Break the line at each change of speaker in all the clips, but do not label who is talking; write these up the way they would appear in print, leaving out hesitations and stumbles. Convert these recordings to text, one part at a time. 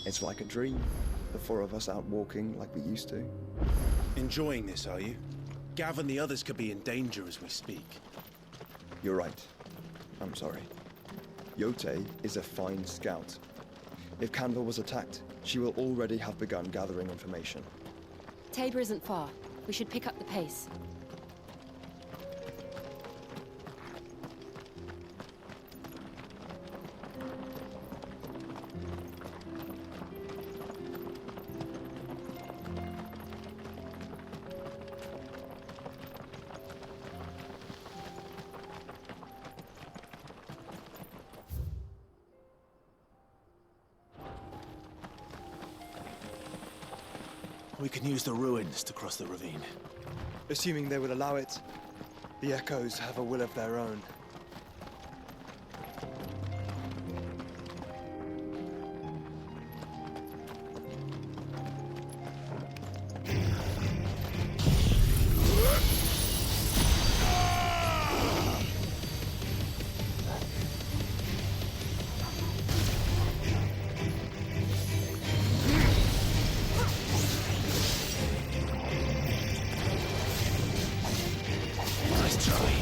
It's like a dream. The four of us out walking like we used to.
Enjoying this, are you? Gav and the others could be in danger as we speak.
You're right. I'm sorry. Yote is a fine scout. If Canville was attacked, she will already have begun gathering information.
Tabor isn't far. We should pick up the pace.
We can use the ruins to cross the ravine.
Assuming they would allow it, the Echoes have a will of their own.
Nice try.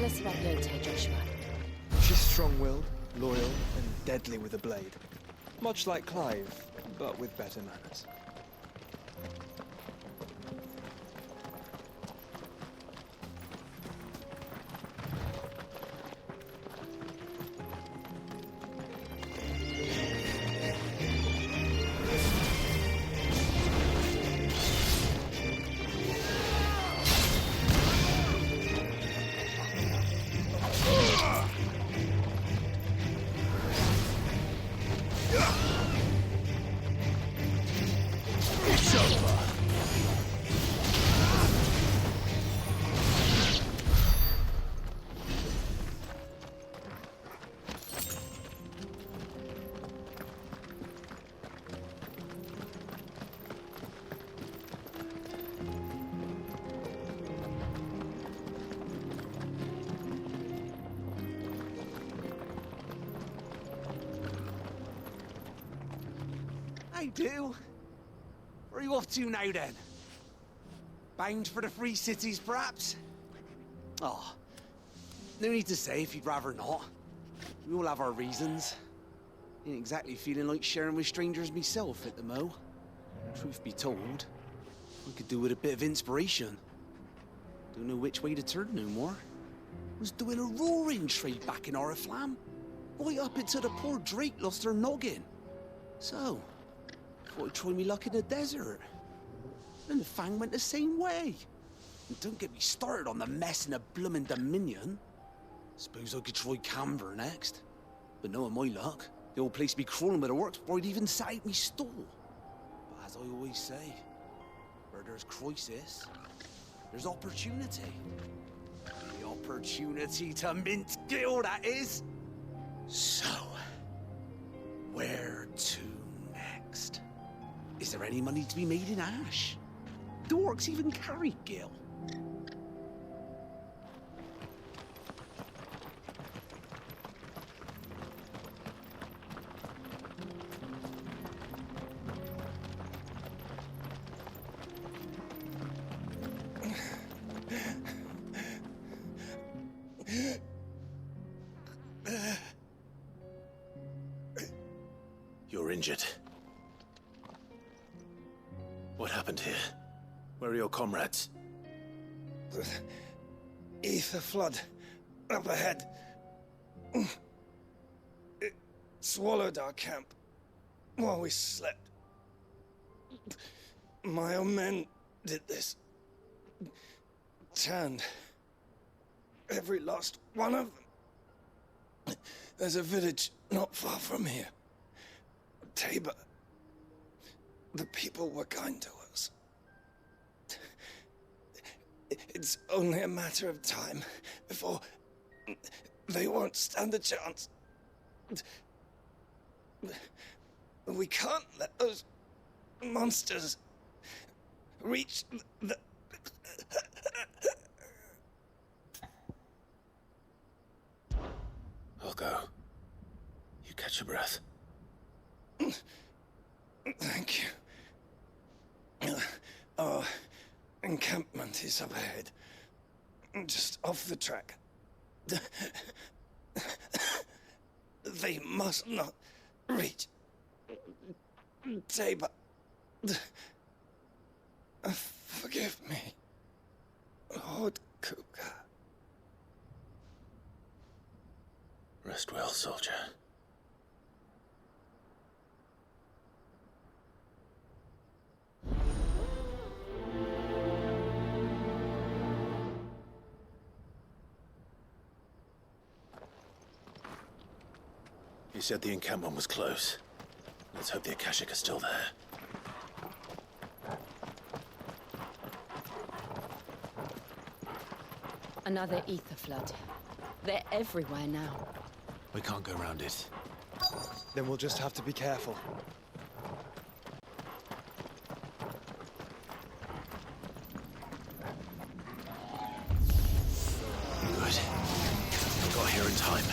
Tell us about Yote, Joshua.
She's strong-willed, loyal, and deadly with a blade. Much like Clive, but with better manners.
I do. Where are you off to now, then? Bound for the Free Cities, perhaps? Oh, no need to say if you'd rather not. We all have our reasons. Ain't exactly feeling like sharing with strangers myself at the mo. Truth be told, I could do with a bit of inspiration. Don't know which way to turn no more. Was doing a roaring trade back in Oriflamme. Right up until the poor Drake lost her noggin. So, thought I'd try me luck in the desert. And the Fang went the same way. And don't get me started on the mess in the bloomin' Dominion. Suppose I could try Camber next. But knowing my luck, the old place be crawling with the works before I'd even set out me stall. But as I always say, where there's crisis, there's opportunity. The opportunity to mint Gil, that is. So, where to next? Is there any money to be made in Ash? Do orcs even carry Gil?
You're injured. What happened here? Where are your comrades?
The ether flood up ahead. It swallowed our camp while we slept. My own men did this. Turned every last one of them. There's a village not far from here. Tabor. The people were kind to us. It's only a matter of time before they won't stand a chance. We can't let those monsters reach the...
I'll go. You catch your breath.
Thank you. Our encampment is up ahead. Just off the track. They must not reach Tabor. Forgive me, Lord Kuka.
Rest well, soldier. You said the encampment was close. Let's hope the Akashic are still there.
Another ether flood. They're everywhere now.
We can't go around it.
Then we'll just have to be careful.
Good. We got here in time.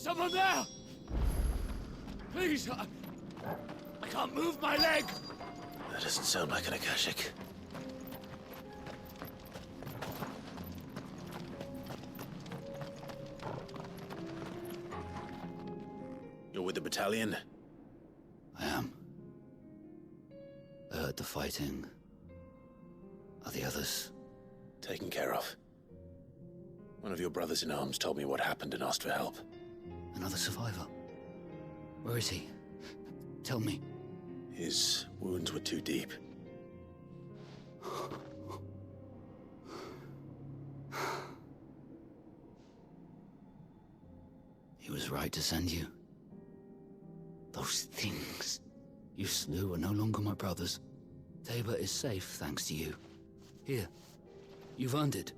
Someone there! Please, I can't move my leg!
That doesn't sound like an Akashic. You're with the battalion?
I am. I heard the fighting. Are the others?
Taken care of. One of your brothers in arms told me what happened and asked for help.
Another survivor? Where is he? Tell me.
His wounds were too deep.
He was right to send you. Those things you slew are no longer my brothers. Tabor is safe thanks to you. Here, you've earned it.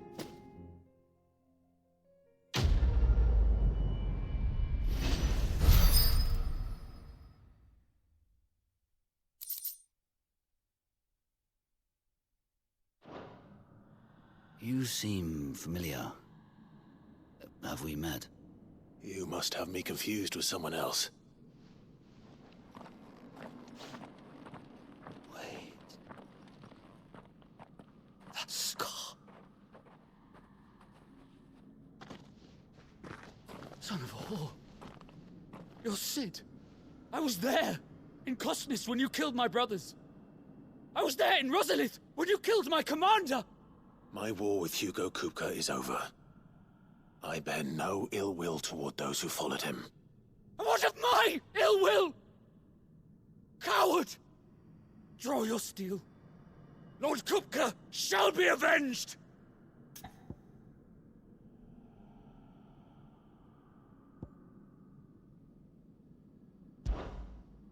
You seem familiar. Have we met?
You must have me confused with someone else.
Wait. That scar.
Son of a whore. You're Sid. I was there, in Cosnis, when you killed my brothers. I was there in Rosalith, when you killed my commander!
My war with Hugo Kupka is over. I bear no ill will toward those who followed him.
And what of my ill will? Coward! Draw your steel. Lord Kupka shall be avenged!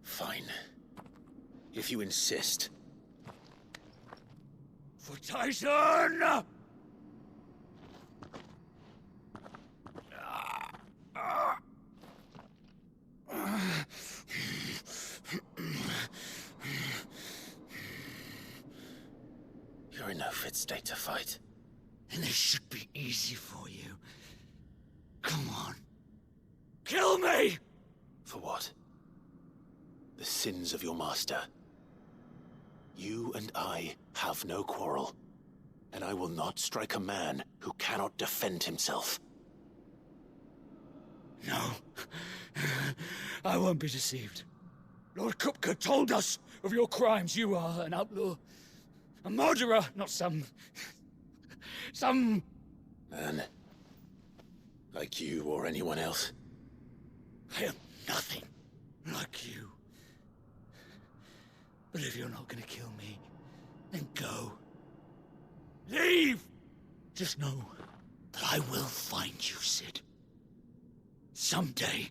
Fine. If you insist.
For Titan!
You're in no fit state to fight.
And this should be easy for you. Come on.
Kill me!
For what? The sins of your master. You and I have no quarrel, and I will not strike a man who cannot defend himself.
No. I won't be deceived. Lord Kupka told us of your crimes. You are an outlaw. A murderer, not some...
Man. Like you or anyone else.
I am nothing like you. But if you're not gonna kill me, then go. Leave! Just know that I will find you, Sid. Someday.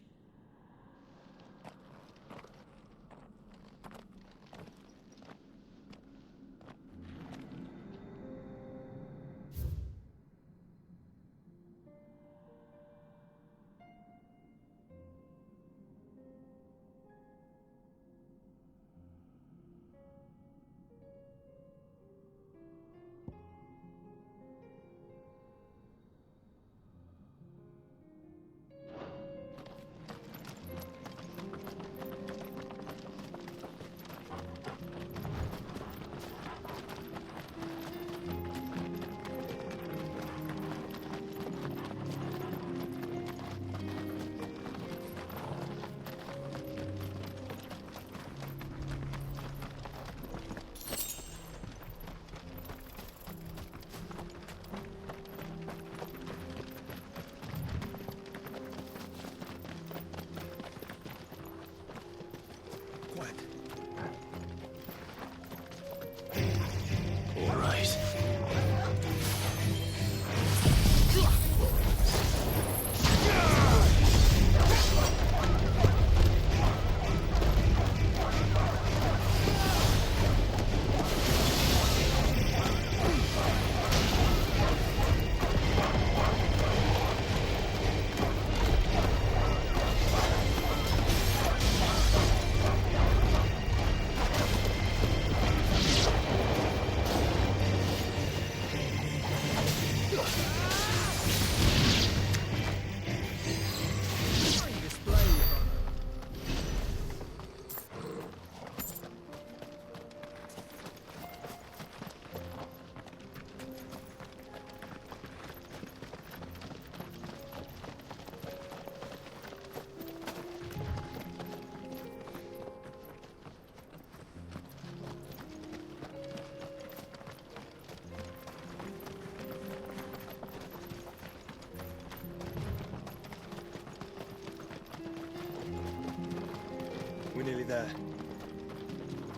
we're nearly there.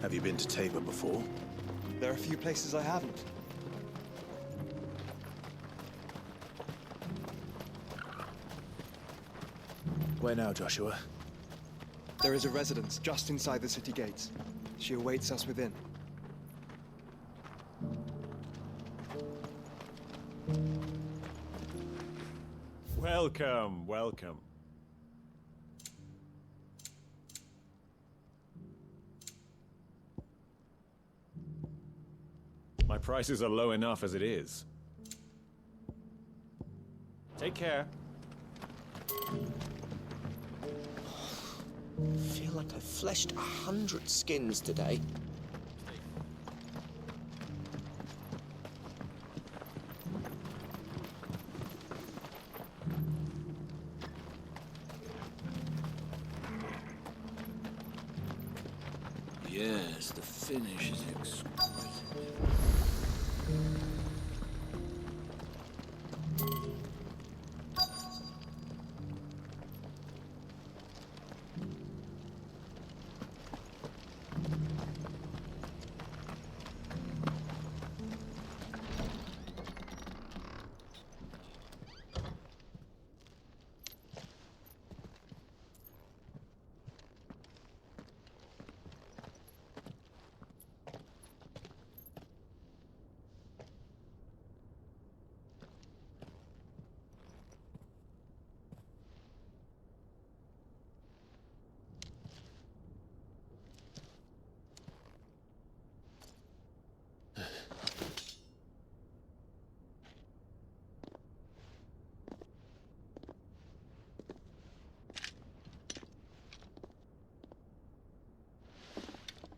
Have you been to Tabor before?
There are a few places I haven't.
Where now, Joshua?
There is a residence just inside the city gates. She awaits us within.
Welcome, welcome. My prices are low enough as it is. Take care.
I feel like I've fleshed 100 skins today.
Yes, the finish is exquisite.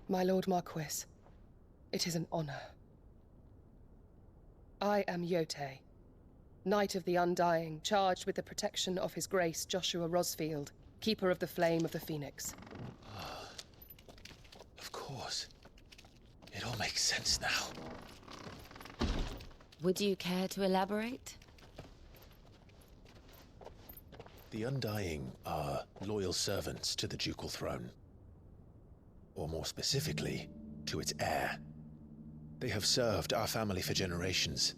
My Lord Marquis, it is an honor. I am Yotei, Knight of the Undying, charged with the protection of His Grace Joshua Rosfield, Keeper of the Flame of the Phoenix.
Of course. It all makes sense now.
Would you care to elaborate?
The Undying are loyal servants to the ducal throne. Or more specifically, to its heir. They have served our family for generations,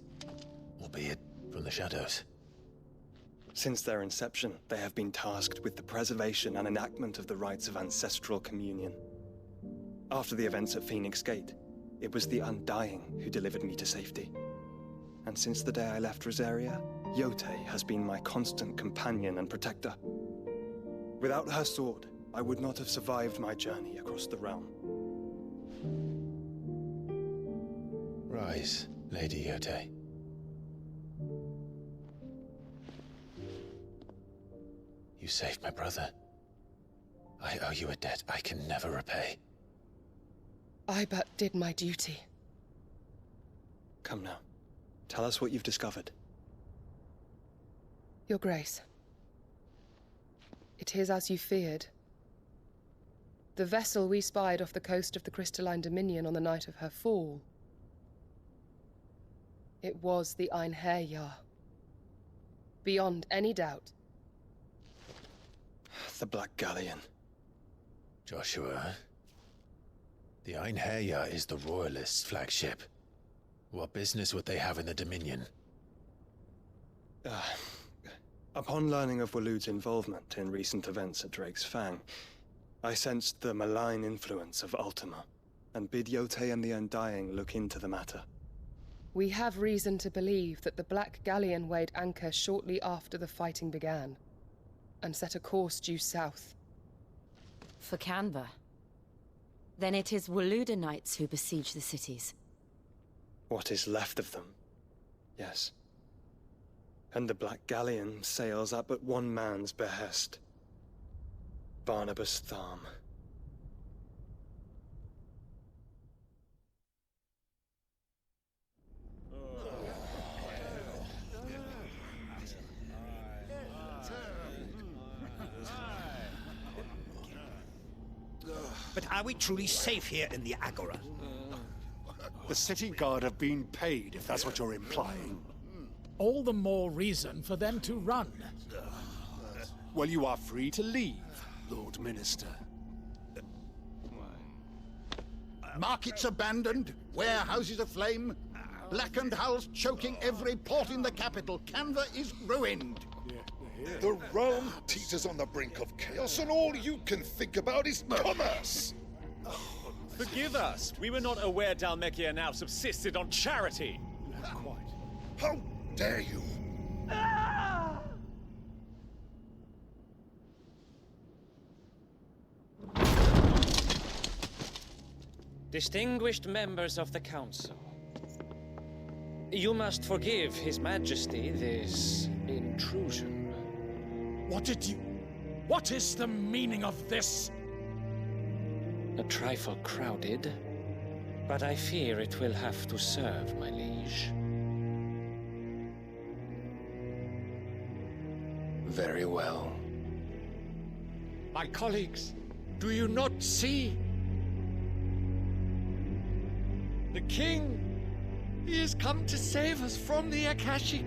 albeit from the shadows.
Since their inception, they have been tasked with the preservation and enactment of the rites of ancestral communion. After the events at Phoenix Gate, it was the Undying who delivered me to safety. And since the day I left Rosaria, Yotei has been my constant companion and protector. Without her sword, I would not have survived my journey across the realm.
Rise, Lady Yotei. You saved my brother. I owe you a debt I can never repay.
I but did my duty.
Come now. Tell us what you've discovered.
Your Grace. It is as you feared. The vessel we spied off the coast of the Crystalline Dominion on the night of her fall. It was the Einherjar. Beyond any doubt.
The Black Galleon.
Joshua, the Einherjar is the Royalists' flagship. What business would they have in the Dominion?
Upon learning of Waloed's involvement in recent events at Drake's Fang, I sensed the malign influence of Ultima, and bid Yotei and the Undying look into the matter.
We have reason to believe that the Black Galleon weighed anchor shortly after the fighting began, and set a course due south.
For Canva. Then it is Waloed Knights who besiege the cities.
What is left of them, yes. And the Black Galleon sails at but one man's behest. Barnabas Tharm.
But are we truly safe here in the Agora?
The city guard have been paid, if that's what you're implying.
All the more reason for them to run.
Well, you are free to leave, Lord Minister.
Markets abandoned, warehouses aflame, blackened hulls choking every port in the capital. Canva is ruined.
The realm teeters on the brink of chaos, and all you can think about is commerce!
Forgive us. We were not aware Dhalmekia now subsisted on charity.
Quite. How dare you?
Distinguished members of the Council, you must forgive His Majesty this intrusion.
What is the meaning of this?
A trifle crowded, but I fear it will have to serve, my liege.
Very well.
My colleagues, do you not see? The king, he has come to save us from the Akashic.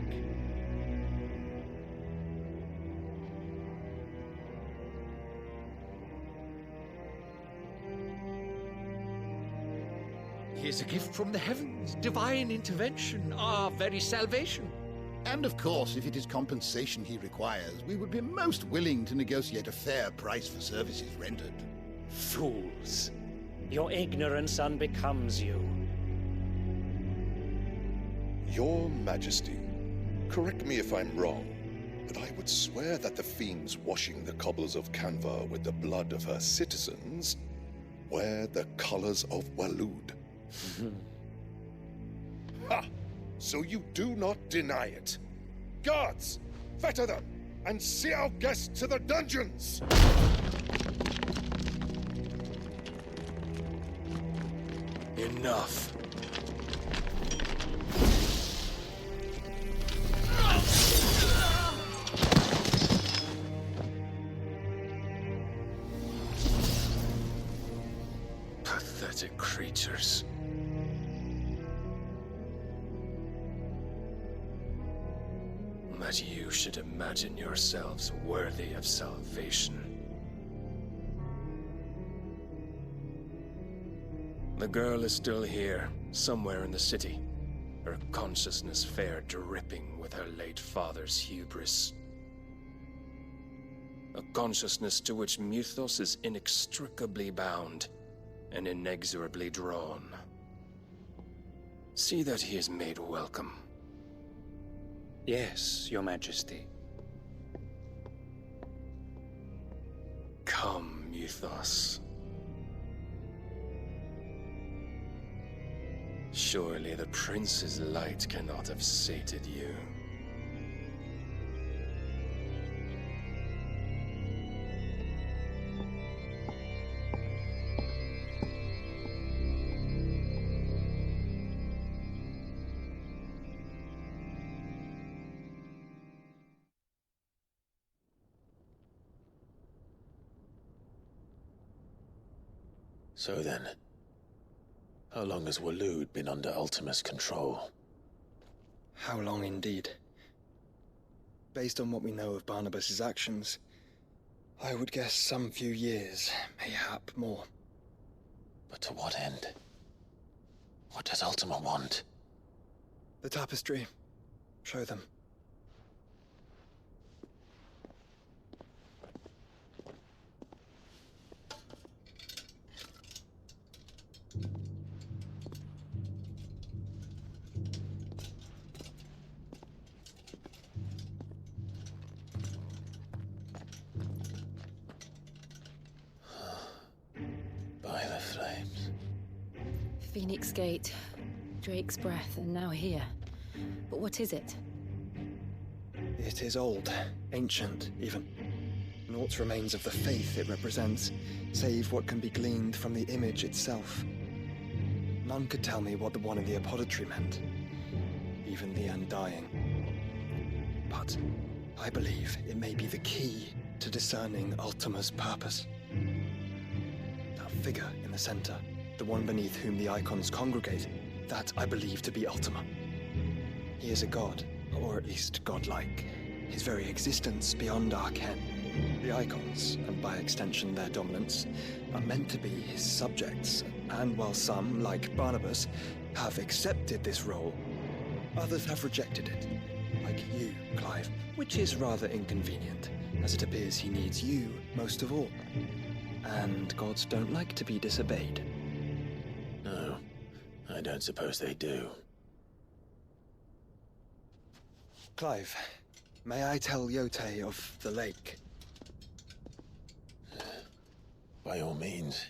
He is a gift from the heavens, divine intervention, our very salvation.
And of course, if it is compensation he requires, we would be most willing to negotiate a fair price for services rendered.
Fools! Your ignorance unbecomes you.
Your Majesty, correct me if I'm wrong, but I would swear that the fiends washing the cobbles of Canva with the blood of her citizens wear the colors of Waloed. Ha! So you do not deny it. Guards, fetter them, and see our guests to the dungeons!
Enough.
Pathetic creatures. That you should imagine yourselves worthy of salvation. The girl is still here, somewhere in the city, her consciousness fair dripping with her late father's hubris. A consciousness to which Mythos is inextricably bound and inexorably drawn. See that he is made welcome.
Yes, Your Majesty.
Come, Mythos. Surely the Prince's light cannot have sated you. So then, how long has Waloed been under Ultima's control?
How long indeed? Based on what we know of Barnabas's actions, I would guess some few years, mayhap more.
But to what end? What does Ultima want?
The tapestry. Show them.
By the flames.
Phoenix Gate, Drake's Breath, and now here. But what is it?
It is old, ancient, even. Naught remains of the faith it represents, save what can be gleaned from the image itself. None could tell me what the one in the apothecary meant, even the Undying. But I believe it may be the key to discerning Ultima's purpose. That figure in the center, the one beneath whom the Eikons congregate, that I believe to be Ultima. He is a god, or at least godlike. His very existence beyond our ken. The Eikons, and by extension their dominants, are meant to be his subjects, And while some, like Barnabas, have accepted this role, others have rejected it. Like you, Clive, which is rather inconvenient, as it appears he needs you most of all. And gods don't like to be disobeyed.
No, I don't suppose they do.
Clive, may I tell Yote of the lake?
By all means.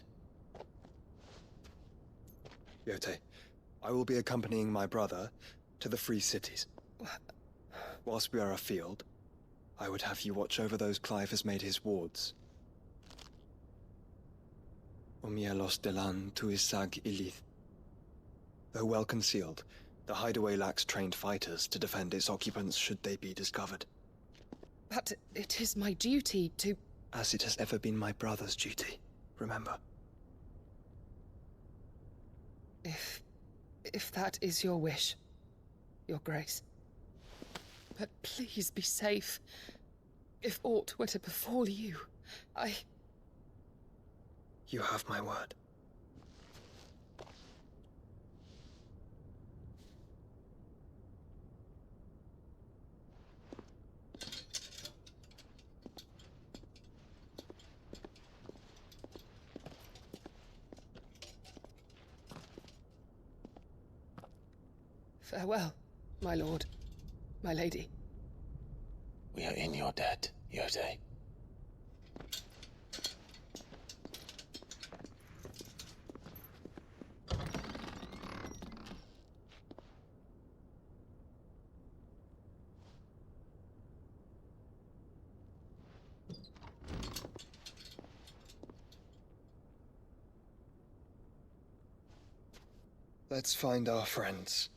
Yote, I will be accompanying my brother to the Free Cities. Whilst we are afield, I would have you watch over those Clive has made his wards. Omielos delan tuisag ilith. Though well concealed, the hideaway lacks trained fighters to defend its occupants should they be discovered.
But it is my duty to...
As it has ever been my brother's duty, remember.
If that is your wish, Your Grace. But please be safe. If aught were to befall you,
You have my word.
Farewell, my lord, my lady.
We are in your debt, Yote.
Let's find our friends.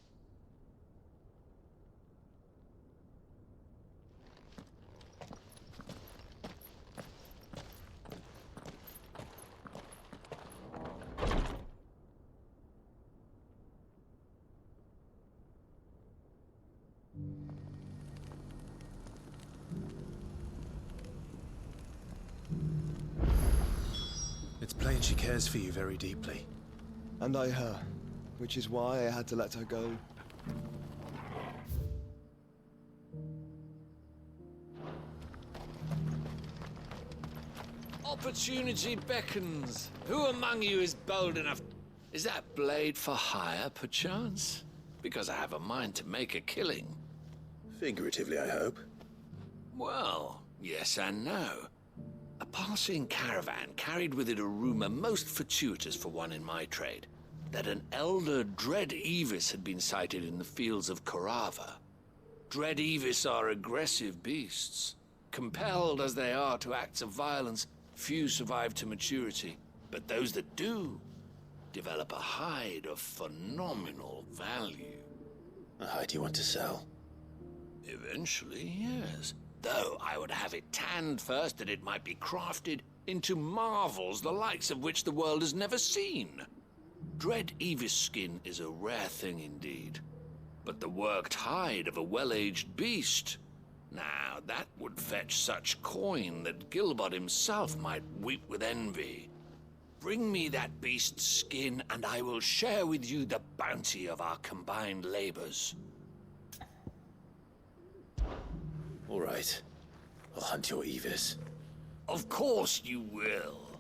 It's plain she cares for you very deeply.
And I her, which is why I had to let her go.
Opportunity beckons. Who among you is bold enough? Is that blade for hire, perchance? Because I have a mind to make a killing.
Figuratively, I hope.
Well, yes and no. A passing caravan carried with it a rumor most fortuitous for one in my trade, that an elder Dread Evis had been sighted in the fields of Korava. Dread Evis are aggressive beasts. Compelled as they are to acts of violence, few survive to maturity, but those that do develop a hide of phenomenal value.
A hide you want to sell?
Eventually, yes. Though I would have it tanned first that it might be crafted into marvels the likes of which the world has never seen. Dread Evis skin is a rare thing indeed. But the worked hide of a well-aged beast, now that would fetch such coin that Gilbert himself might weep with envy. Bring me that beast's skin and I will share with you the bounty of our combined labors.
All right. I'll hunt your Evis.
Of course you will.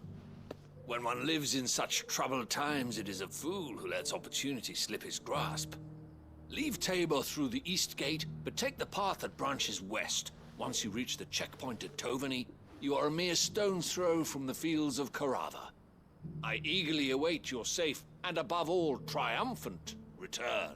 When one lives in such troubled times, it is a fool who lets opportunity slip his grasp. Leave Tabor through the east gate, but take the path that branches west. Once you reach the checkpoint at Tovani, you are a mere stone's throw from the fields of Korava. I eagerly await your safe, and above all, triumphant return.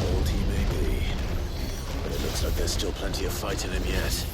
Old he may be, but it looks like there's still plenty of fight in him yet.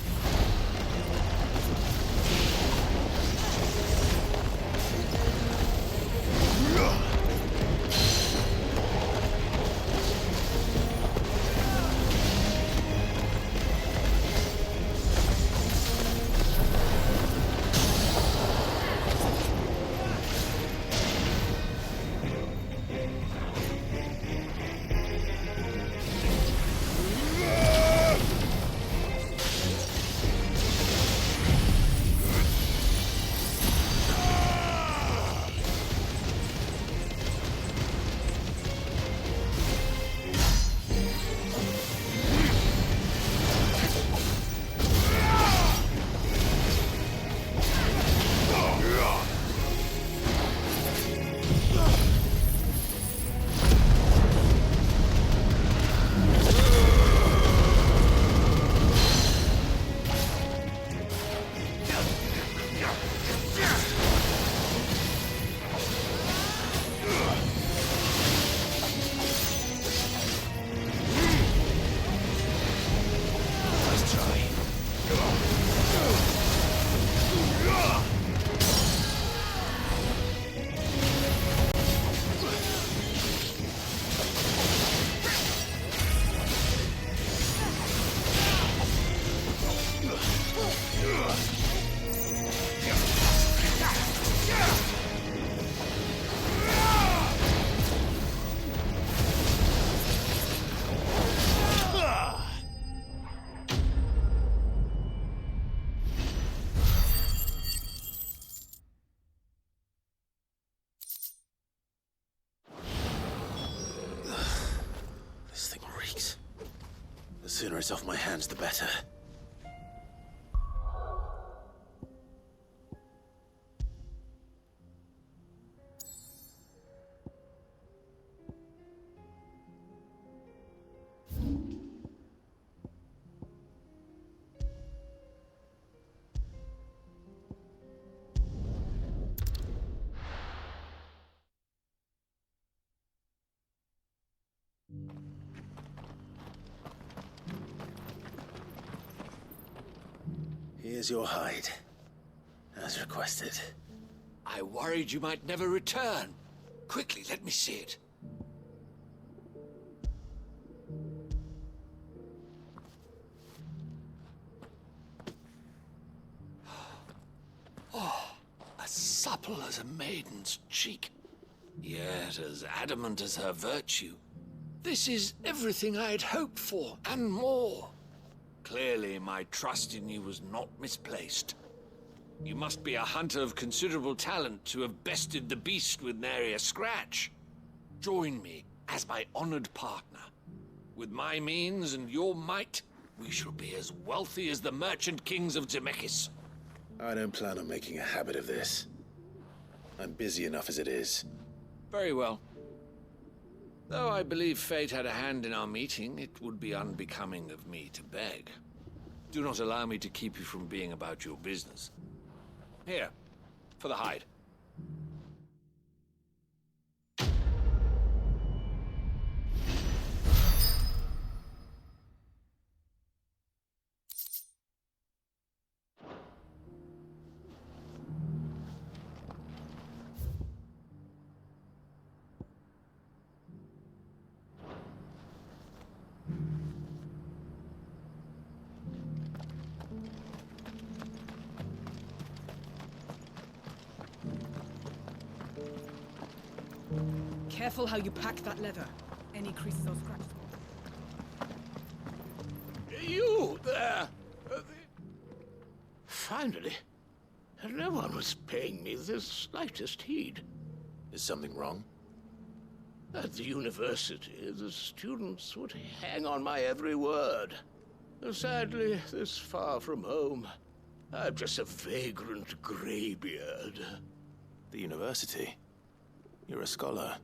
The sooner it's off my hands, the better. Here's your hide, as requested.
I worried you might never return. Quickly, let me see it. Oh, a as supple as a maiden's cheek, yet as adamant as her virtue. This is everything I had hoped for, and more. Clearly, my trust in you was not misplaced. You must be a hunter of considerable talent to have bested the beast with nary a scratch. Join me as my honored partner. With my means and your might, we shall be as wealthy as the merchant kings of Zemeckis.
I don't plan on making a habit of this. I'm busy enough as it is.
Very well. Though I believe fate had a hand in our meeting, it would be unbecoming of me to beg. Do not allow me to keep you from being about your business. Here, for the hide.
Careful how you pack that leather. Any creases or scratches.
You there!
Finally, no one was paying me the slightest heed.
Is something wrong?
At the university, the students would hang on my every word. Sadly, this far from home, I'm just a vagrant graybeard.
The university? You're a scholar.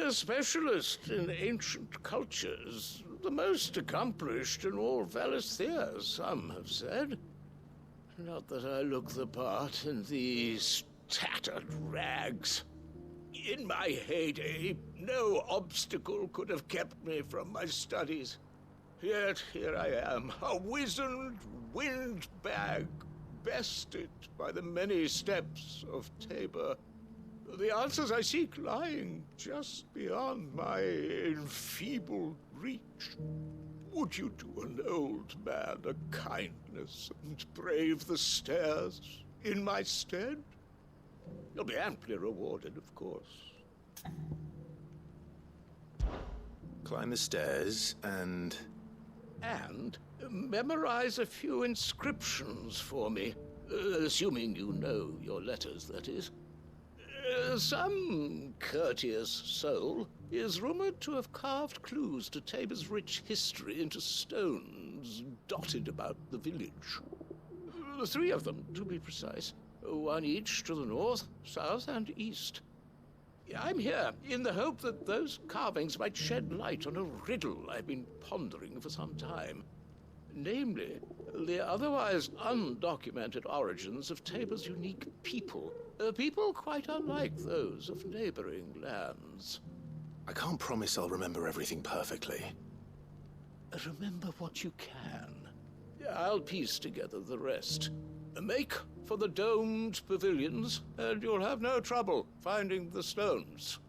A specialist in ancient cultures. The most accomplished in all Valisthea, some have said. Not that I look the part in these tattered rags. In my heyday, no obstacle could have kept me from my studies. Yet here I am, a wizened windbag, bested by the many steps of Tabor. The answers I seek lying just beyond my enfeebled reach. Would you do an old man a kindness and brave the stairs in my stead? You'll be amply rewarded, of course.
Climb the stairs and...
And memorize a few inscriptions for me. Assuming you know your letters, that is. Some courteous soul is rumored to have carved clues to Tabor's rich history into stones dotted about the village. 3 of them, to be precise. 1 each to the north, south, and east. I'm here in the hope that those carvings might shed light on a riddle I've been pondering for some time. Namely, the otherwise undocumented origins of Tabor's unique people. People quite unlike those of neighboring lands.
I can't promise I'll remember everything perfectly.
Remember what you can. I'll piece together the rest. Make for the domed pavilions, and you'll have no trouble finding the stones.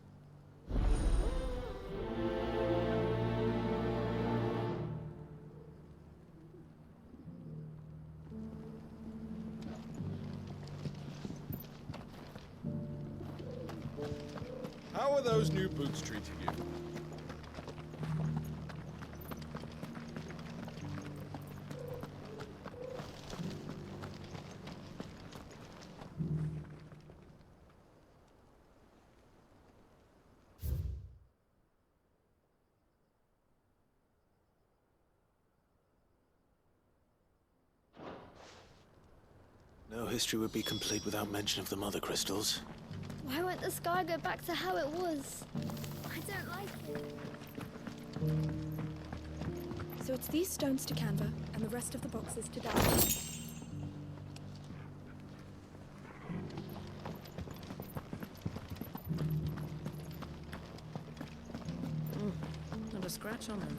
How are those new boots treating you?
No history would be complete without mention of the mother crystals.
Why won't the sky go back to how it was? I don't like it.
So it's these stones to Canva, and the rest of the boxes to Dallas.
Not a scratch on them.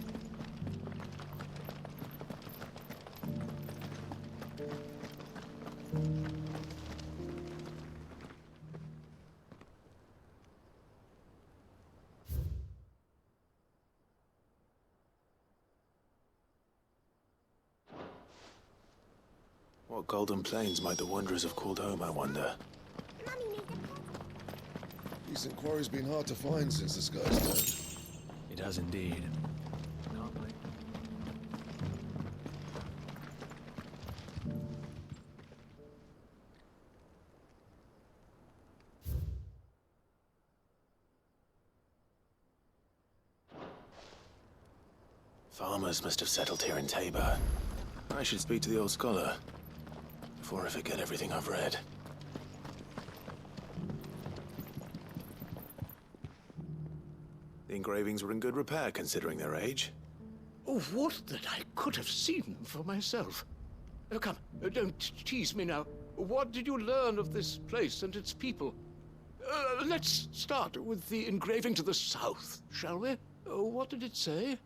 What golden plains might the wanderers have called home, I wonder?
Decent quarry's been hard to find since the sky's turned.
It has indeed.
Farmers must have settled here in Tabor. I should speak to the old scholar before I forget everything I've read. The engravings were in good repair considering their age.
Oh, would that I could have seen them for myself. Come, don't tease me now. What did you learn of this place and its people? Let's start with the engraving to the south, shall we? What did it say?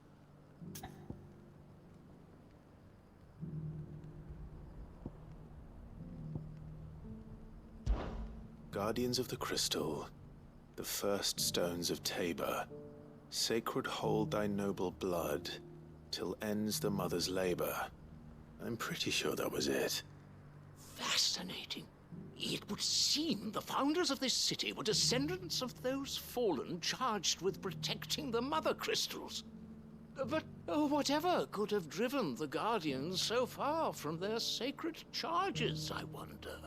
Guardians of the Crystal, the first stones of Tabor, sacred hold thy noble blood, till ends the mother's labor. I'm pretty sure that was it.
Fascinating. It would seem the founders of this city were descendants of those fallen charged with protecting the mother crystals. But whatever could have driven the Guardians so far from their sacred charges, I wonder?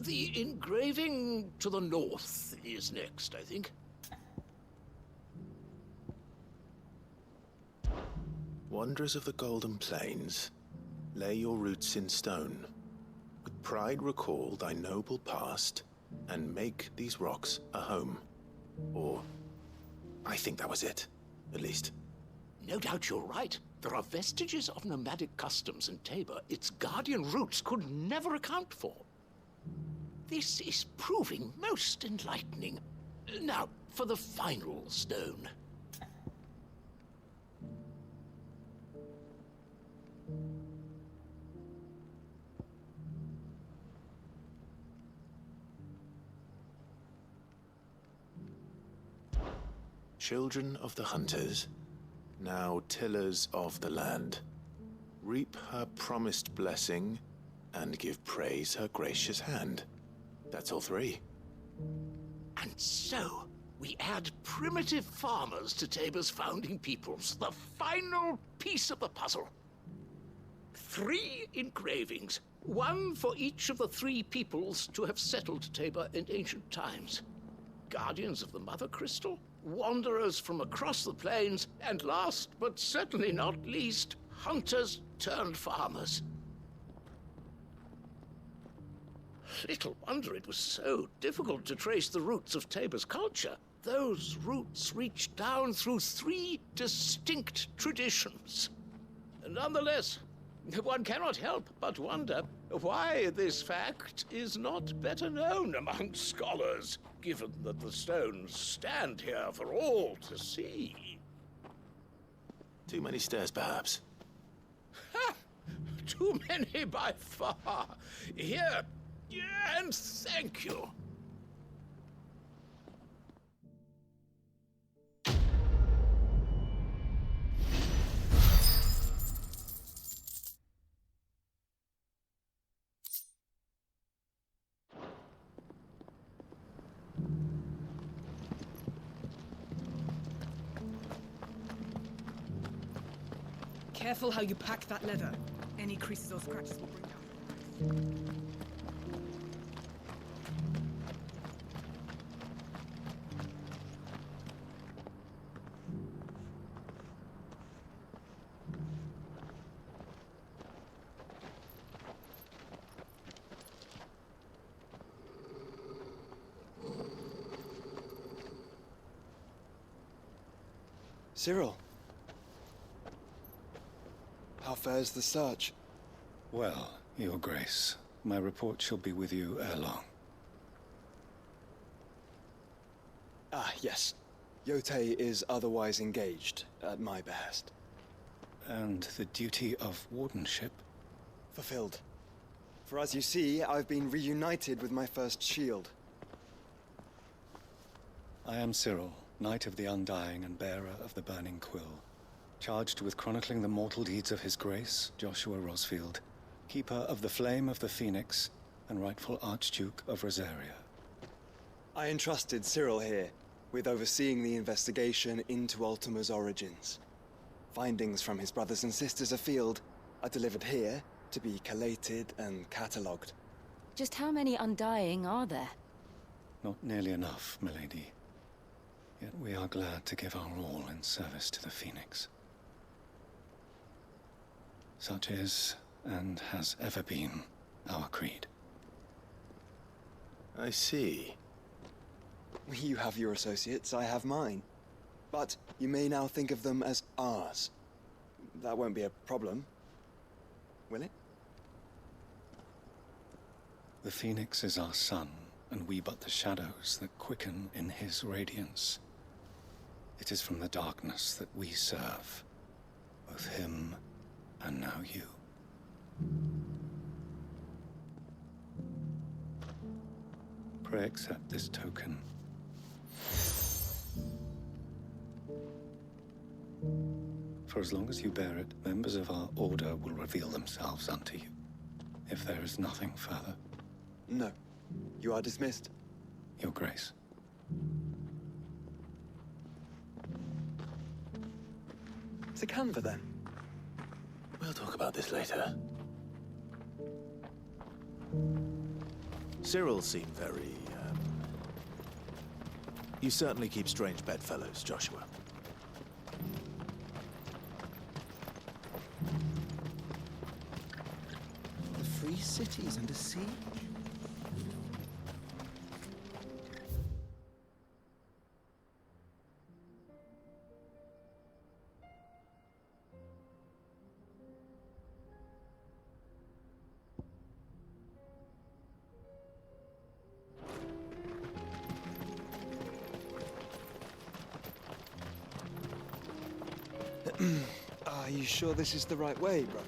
The engraving to the north is next, I think.
Wanderers of the Golden Plains, lay your roots in stone. With pride recall thy noble past, and make these rocks a home. Or, I think that was it, at least.
No doubt you're right. There are vestiges of nomadic customs in Tabor its guardian roots could never account for. This is proving most enlightening. Now, for the final stone.
Children of the hunters, now tillers of the land, reap her promised blessing and give praise her gracious hand. That's all three.
And so, we add primitive farmers to Tabor's founding peoples, the final piece of the puzzle. 3 engravings, one for each of the 3 peoples to have settled Tabor in ancient times. Guardians of the Mother Crystal, wanderers from across the plains, and last but certainly not least, hunters turned farmers. Little wonder it was so difficult to trace the roots of Tabor's culture. Those roots reach down through 3 distinct traditions. Nonetheless, one cannot help but wonder why this fact is not better known among scholars, given that the stones stand here for all to see.
Too many stairs, perhaps.
Ha! Too many by far. Here, and thank you.
Careful how you pack that leather. Any creases or scratches will bring down the price.
Cyril. How fares the search?
Well, Your Grace, my report shall be with you ere long.
Ah, yes. Yotei is otherwise engaged, at my behest.
And the duty of wardenship?
Fulfilled. For as you see, I've been reunited with my first shield.
I am Cyril, Knight of the Undying and bearer of the Burning Quill, charged with chronicling the mortal deeds of His Grace, Joshua Rosfield, Keeper of the Flame of the Phoenix, and rightful Archduke of Rosaria.
I entrusted Cyril here with overseeing the investigation into Ultima's origins. Findings from his brothers and sisters afield are delivered here to be collated and catalogued.
Just how many Undying are there?
Not nearly enough, milady. Yet we are glad to give our all in service to the Phoenix. Such is, and has ever been, our creed.
I see.
You have your associates, I have mine. But you may now think of them as ours. That won't be a problem, will it?
The Phoenix is our sun, and we but the shadows that quicken in his radiance. It is from the darkness that we serve, both him and now you. Pray accept this token. For as long as you bear it, members of our order will reveal themselves unto you. If there is nothing further.
No. You are dismissed.
Your Grace.
To Canva, then.
We'll talk about this later.
Cyril seemed very, You certainly keep strange bedfellows, Joshua.
The free cities under siege?
Are you sure this is the right way, brother?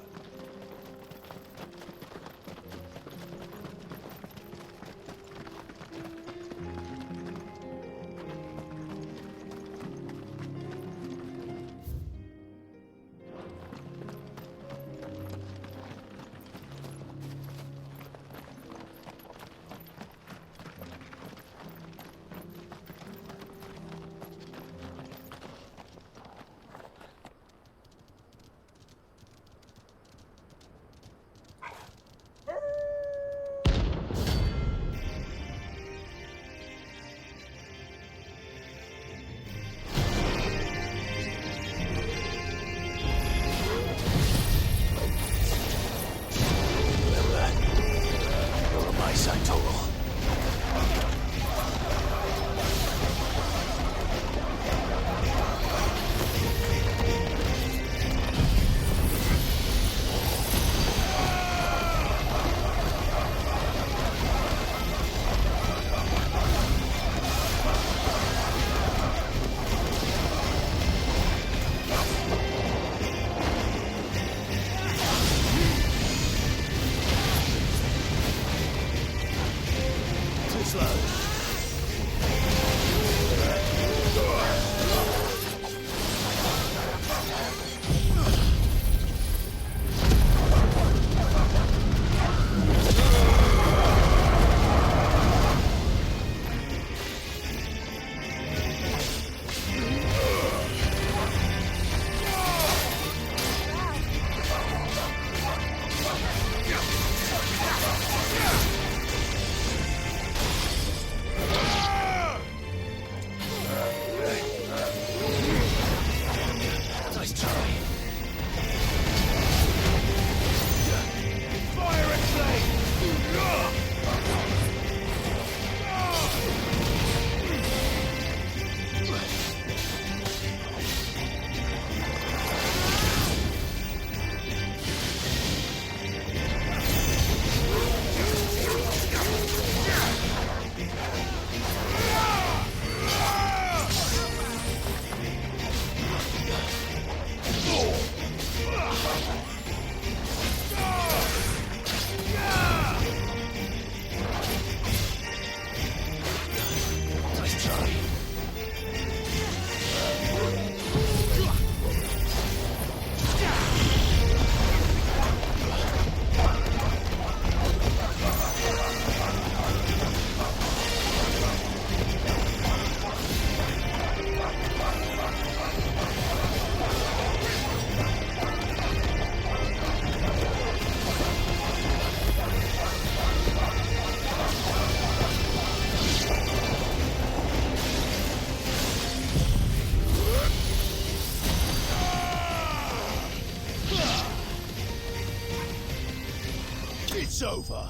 It's over!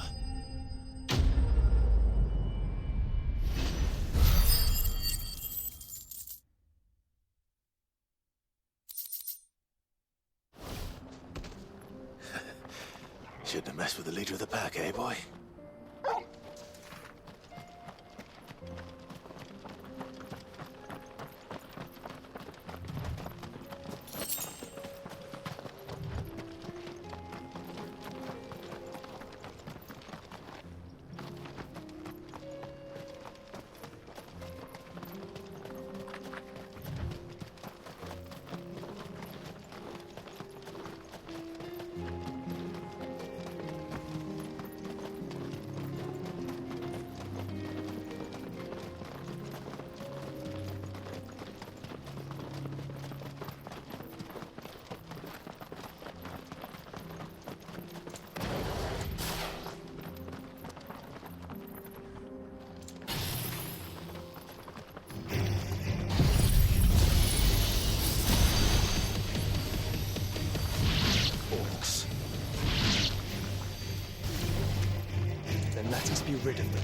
Shouldn't have messed with the leader of the pack, eh, boy?
Then let us be rid of them.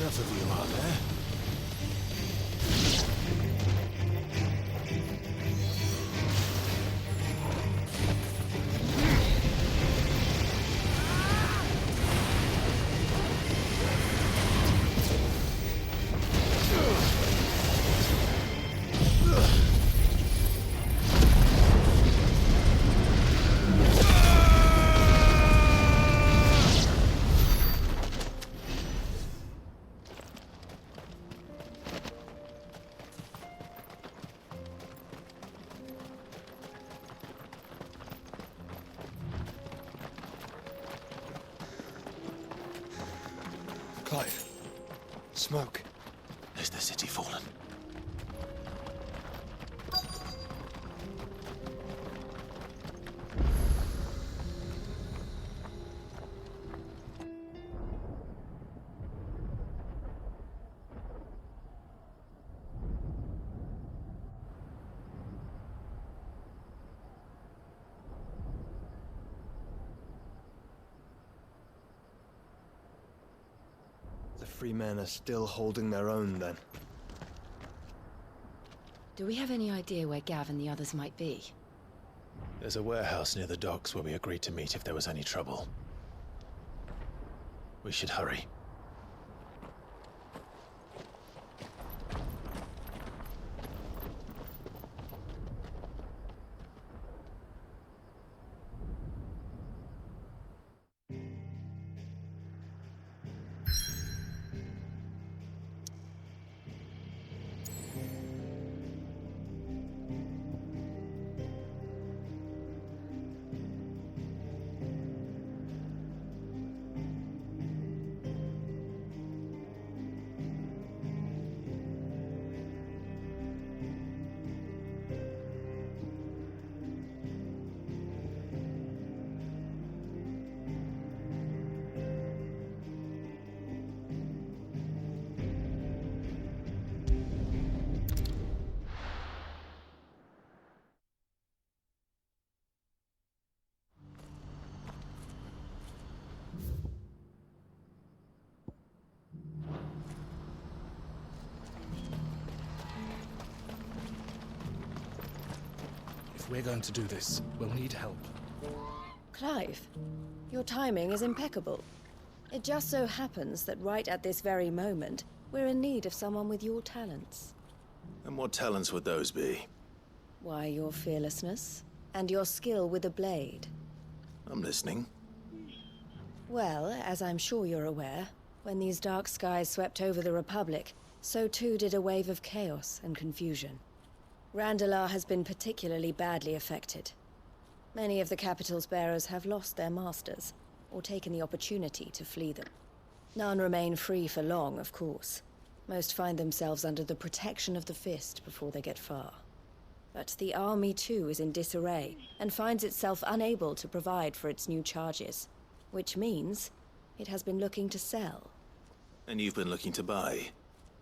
Enough of you, are there? Clive. Smoke.
Is the city fallen?
The free men are still holding their own, then.
Do we have any idea where Gav and the others might be?
There's a warehouse near the docks where we agreed to meet if there was any trouble. We should hurry.
we're going to do this, we'll need help.
Clive, your timing is impeccable. It just so happens that right at this very moment, we're in need of someone with your talents.
And what talents would those be?
Why, your fearlessness, and your skill with a blade.
I'm listening.
Well, as I'm sure you're aware, when these dark skies swept over the Republic, so too did a wave of chaos and confusion. Randalar has been particularly badly affected. Many of the capital's bearers have lost their masters, or taken the opportunity to flee them. None remain free for long, of course. Most find themselves under the protection of the Fist before they get far. But the army too is in disarray, and finds itself unable to provide for its new charges. Which means it has been looking to sell.
And you've been looking to buy,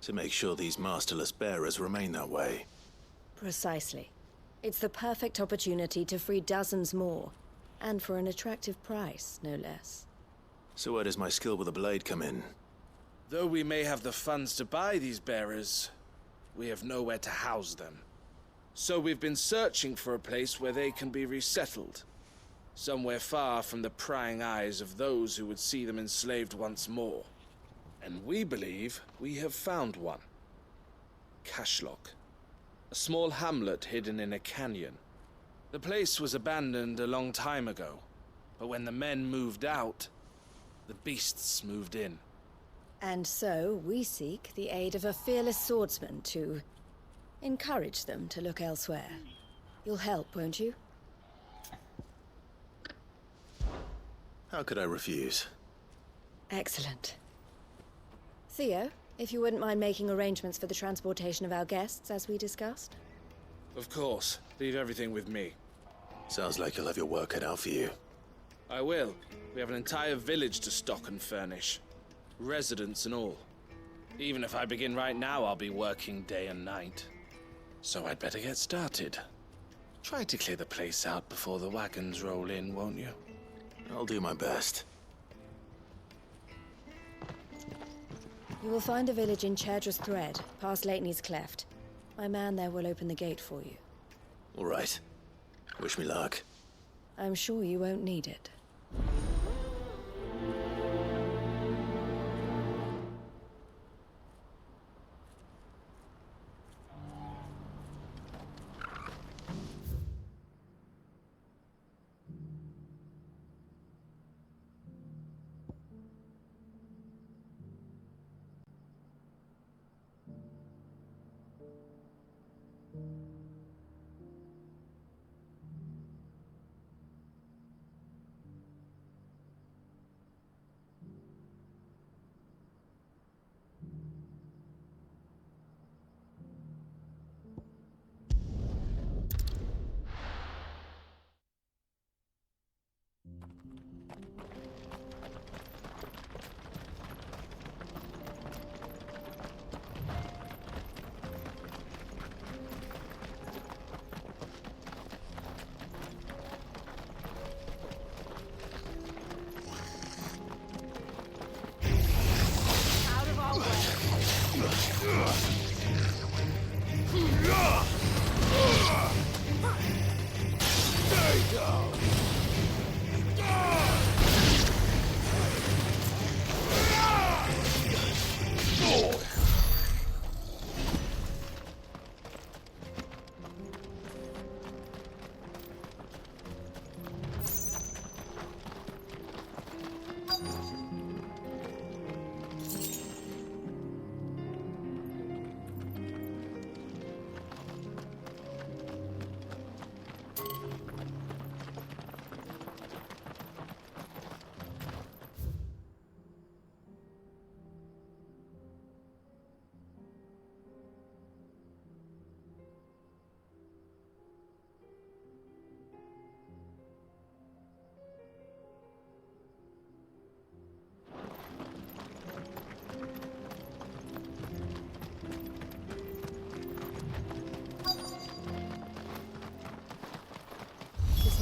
to make sure these masterless bearers remain that way.
Precisely. It's the perfect opportunity to free dozens more, and for an attractive price, no less.
So where does my skill with a blade come in?
Though we may have the funds to buy these bearers, we have nowhere to house them. So we've been searching for a place where they can be resettled. Somewhere far from the prying eyes of those who would see them enslaved once more. And we believe we have found one. Cashlock. A small hamlet hidden in a canyon. The place was abandoned a long time ago, but when the men moved out, the beasts moved in.
And so we seek the aid of a fearless swordsman to encourage them to look elsewhere. You'll help, won't you?
How could I refuse?
Excellent. Theo, if you wouldn't mind making arrangements for the transportation of our guests, as we discussed.
Of course. Leave everything with me.
Sounds like you'll have your work cut out for you.
I will. We have an entire village to stock and furnish. Residents and all. Even if I begin right now, I'll be working day and night. So I'd better get started. Try to clear the place out before the wagons roll in, won't you?
I'll do my best.
You will find a village in Chadra's Thread, past Leitney's Cleft. My man there will open the gate for you.
All right. Wish me luck.
I'm sure you won't need it.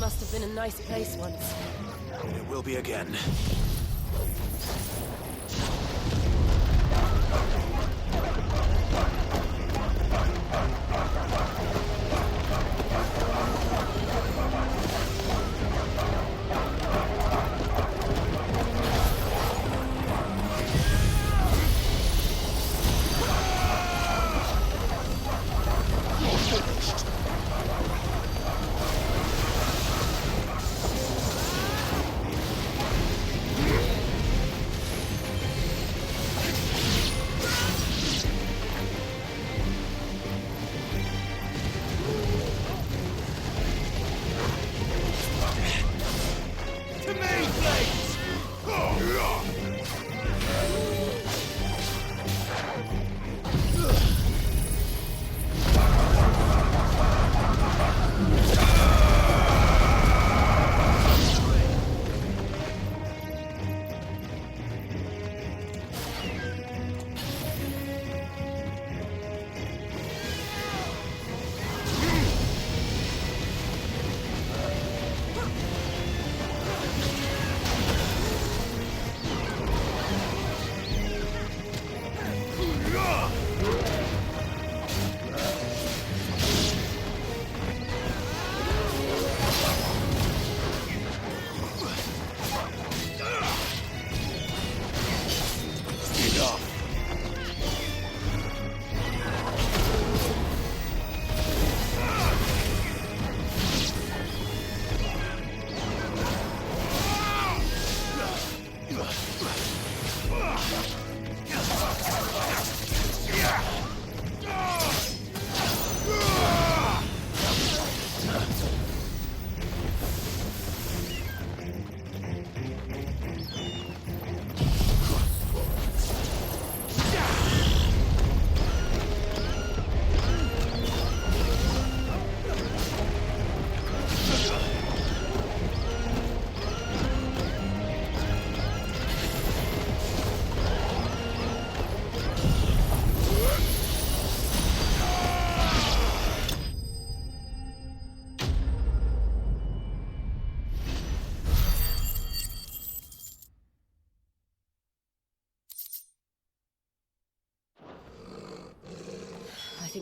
Must have been a nice place once.
It will be again.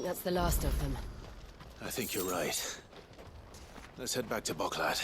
that's the last of them.
I think you're right. Let's head back to Boklat.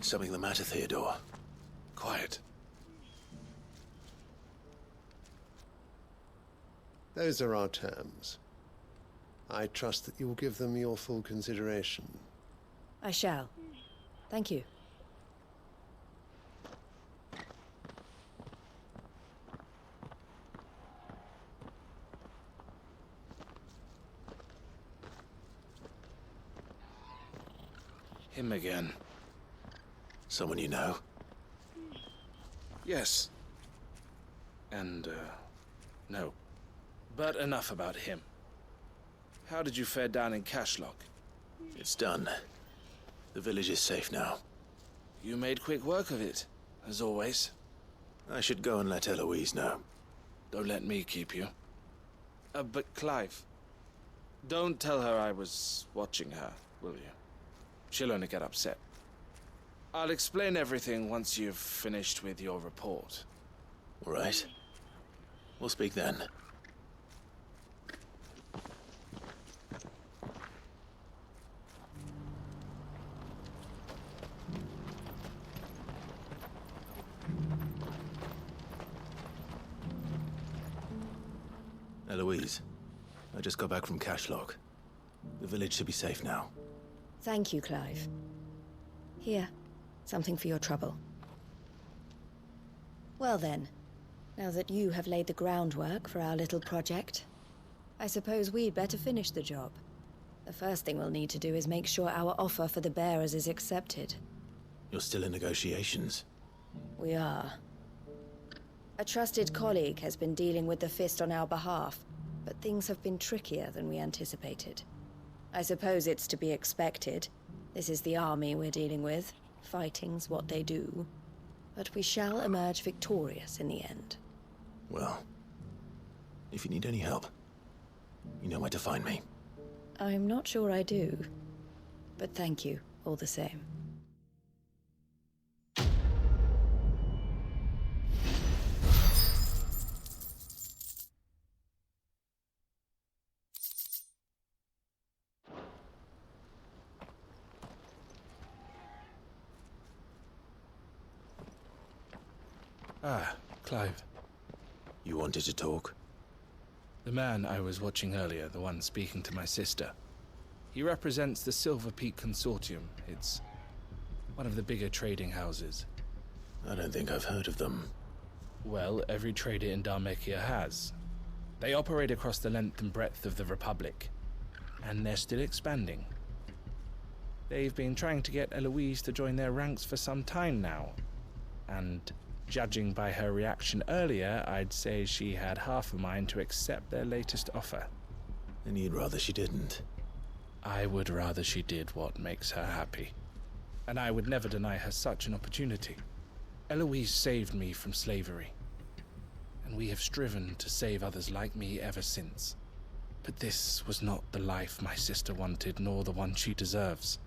Something the matter, Theodore? Quiet.
Those are our terms. I trust that you will give them your full consideration.
I shall. Thank you.
Him again.
Someone you know?
Yes. And, no. But enough about him. How did you fare down in Cashlock?
It's done. The village is safe now.
You made quick work of it, as always.
I should go and let Eloise know.
Don't let me keep you. But Clive, don't tell her I was watching her, will you? She'll only get upset. I'll explain everything once you've finished with your report.
All right. We'll speak then.
Eloise, I just got back from Cashlock. The village should be safe now.
Thank you, Clive. Here, something for your trouble. Well then, now that you have laid the groundwork for our little project, I suppose we'd better finish the job. The first thing we'll need to do is make sure our offer for the bearers is accepted.
You're still in negotiations?
We are. A trusted colleague has been dealing with the Fist on our behalf, but things have been trickier than we anticipated. I suppose it's to be expected. This is the army we're dealing with. Fighting's what they do. But we shall emerge victorious in the end.
Well, if you need any help, you know where to find me.
I'm not sure I do, but thank you all the same.
Ah, Clive.
You wanted to talk?
The man I was watching earlier, the one speaking to my sister. He represents the Silver Peak Consortium. It's one of the bigger trading houses.
I don't think I've heard of them.
Well, every trader in Dhalmekia has. They operate across the length and breadth of the Republic, and they're still expanding. They've been trying to get Eloise to join their ranks for some time now, and judging by her reaction earlier, I'd say she had half a mind to accept their latest offer.
And you'd rather she didn't?
I would rather she did what makes her happy. And I would never deny her such an opportunity. Eloise saved me from slavery, and we have striven to save others like me ever since. But this was not the life my sister wanted, nor the one she deserves.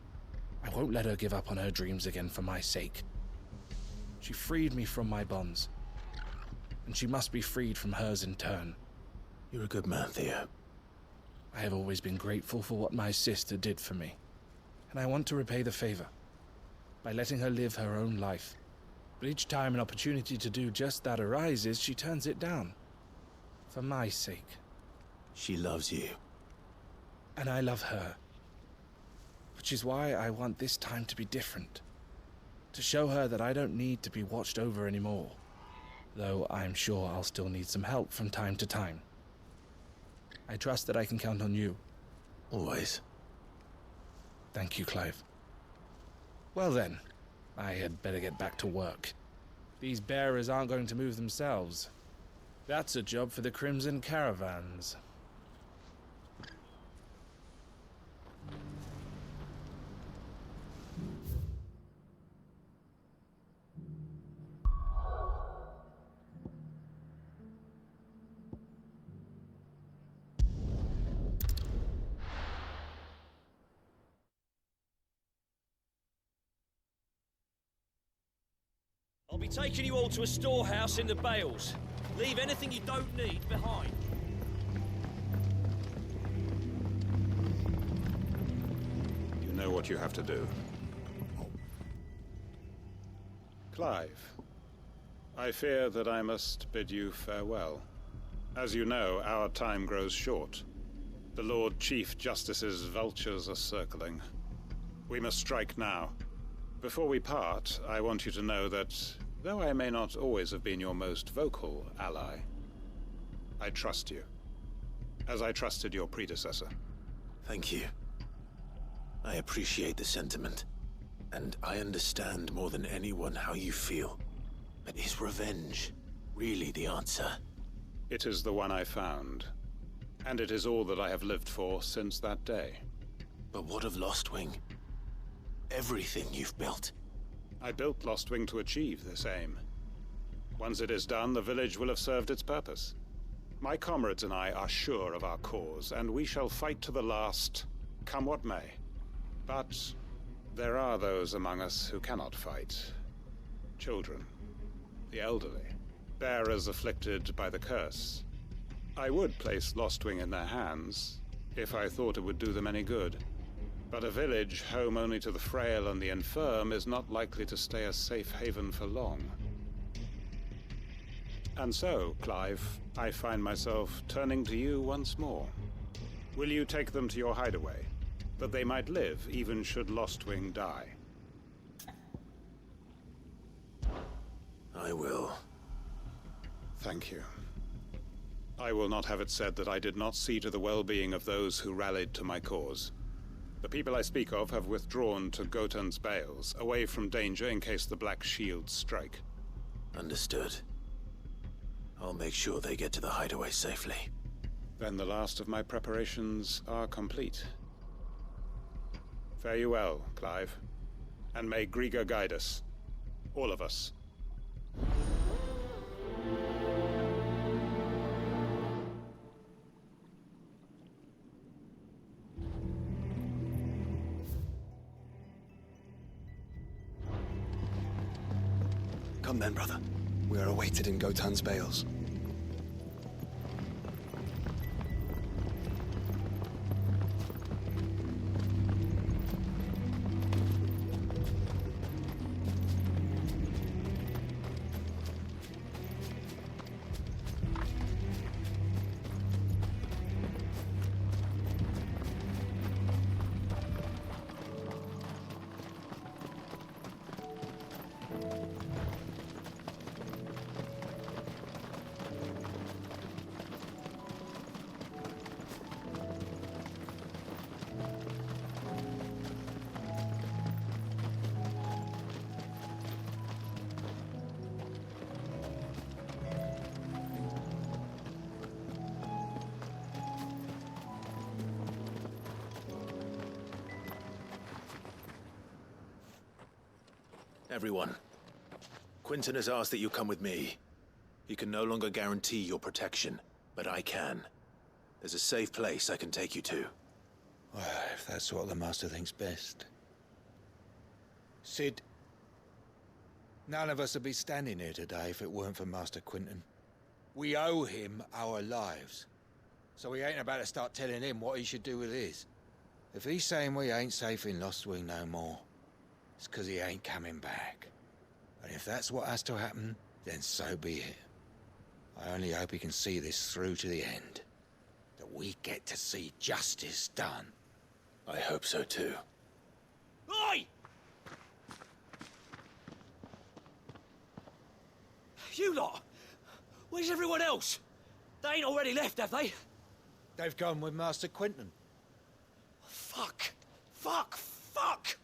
I won't let her give up on her dreams again for my sake. She freed me from my bonds, and she must be freed from hers in turn.
You're a good man, Theo.
I have always been grateful for what my sister did for me, and I want to repay the favor by letting her live her own life. But each time an opportunity to do just that arises, she turns it down. For my sake.
She loves you.
And I love her. Which is why I want this time to be different. To show her that I don't need to be watched over anymore. Though I'm sure I'll still need some help from time to time. I trust that I can count on you.
Always.
Thank you, Clive. Well then, I had better get back to work. These bearers aren't going to move themselves. That's a job for the Crimson Caravans.
I'll be taking you all to a storehouse in the Bales. Leave anything you don't need behind.
You know what you have to do. Clive, I fear that I must bid you farewell. As you know, our time grows short. The Lord Chief Justice's vultures are circling. We must strike now. Before we part, I want you to know that, though I may not always have been your most vocal ally, I trust you, as I trusted your predecessor.
Thank you. I appreciate the sentiment, and I understand more than anyone how you feel. But is revenge really the answer?
It is the one I found, and it is all that I have lived for since that day.
But what of Lostwing? Everything you've built.
I built Lostwing to achieve this aim. Once it is done, the village will have served its purpose. My comrades and I are sure of our cause, and we shall fight to the last, come what may. But there are those among us who cannot fight. Children, the elderly, bearers afflicted by the curse. I would place Lostwing in their hands, if I thought it would do them any good. But a village home only to the frail and the infirm is not likely to stay a safe haven for long. And so, Clive, I find myself turning to you once more. Will you take them to your hideaway, that they might live even should Lostwing die?
I will.
Thank you. I will not have it said that I did not see to the well-being of those who rallied to my cause. The people I speak of have withdrawn to Gotan's Bales, away from danger in case the Black Shields strike.
Understood. I'll make sure they get to the hideaway safely.
Then the last of my preparations are complete. Fare you well, Clive. And may Griga guide us. All of us.
Come then, brother. We are awaited in Gotan's Bales.
Everyone, Quinton has asked that you come with me. He can no longer guarantee your protection, but I can. There's a safe place I can take you to.
Well, if that's what the Master thinks best. Sid, none of us would be standing here today if it weren't for Master Quinton. We owe him our lives. So we ain't about to start telling him what he should do with his. If he's saying we ain't safe in Lostwing no more, it's 'cause he ain't coming back. And if that's what has to happen, then so be it. I only hope he can see this through to the end. That we get to see justice done.
I hope so too.
Oi! You lot! Where's everyone else? They ain't already left, have they?
They've gone with Master Quinton.
Fuck! Fuck! Fuck!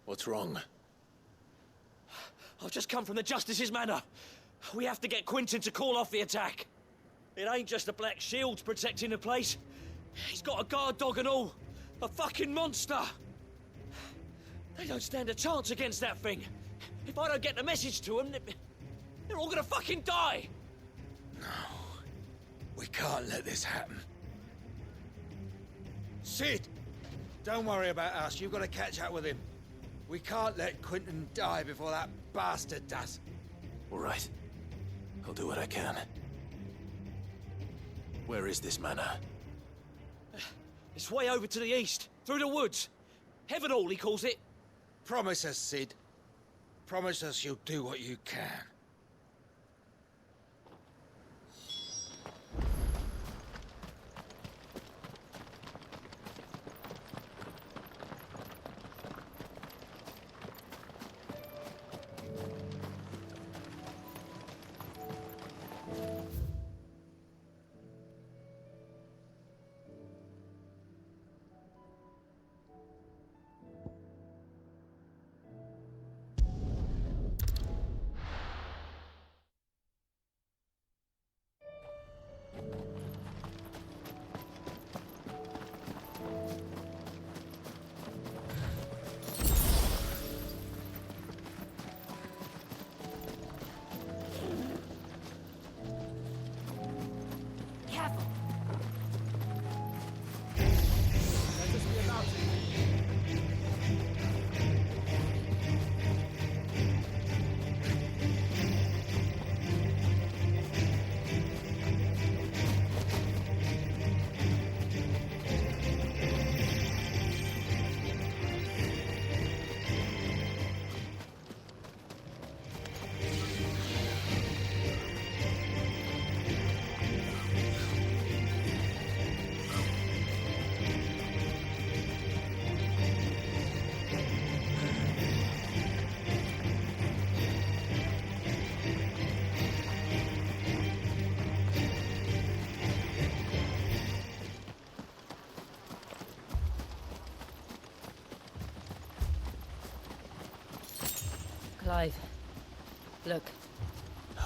What's wrong?
I've just come from the Justice's Manor. We have to get Quinton to call off the attack. It ain't just the Black Shields protecting the place. He's got a guard dog and all. A fucking monster. They don't stand a chance against that thing. If I don't get the message to them, they're all gonna fucking die.
No. We can't let this happen. Sid! Don't worry about us. You've got to catch up with him. We can't let Quinton die before that bastard does.
All right. I'll do what I can. Where is this manor?
It's way over to the east, through the woods. Heavenhall, he calls it.
Promise us, Sid. Promise us you'll do what you can.
Clive, look.
No.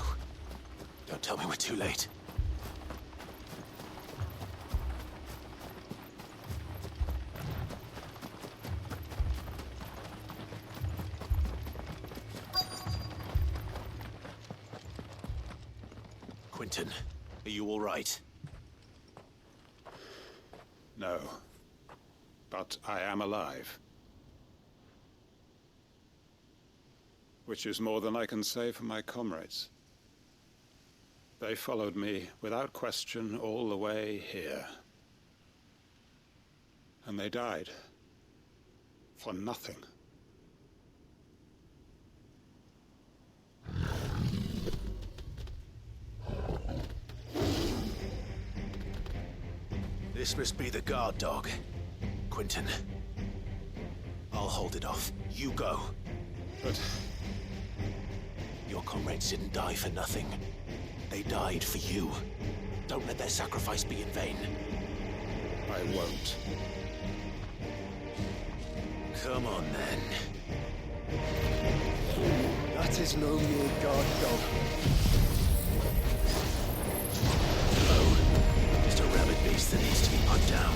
Don't tell me we're too late. Quentin, are you all right?
No. But I am alive. Which is more than I can say for my comrades. They followed me without question all the way here. And they died. For nothing.
This must be the guard dog. Quentin. I'll hold it off. You go.
But...
your comrades didn't die for nothing. They died for you. Don't let their sacrifice be in vain.
I won't.
Come on, then.
That is no mere guard dog.
No. Just a rabid beast that needs to be put down.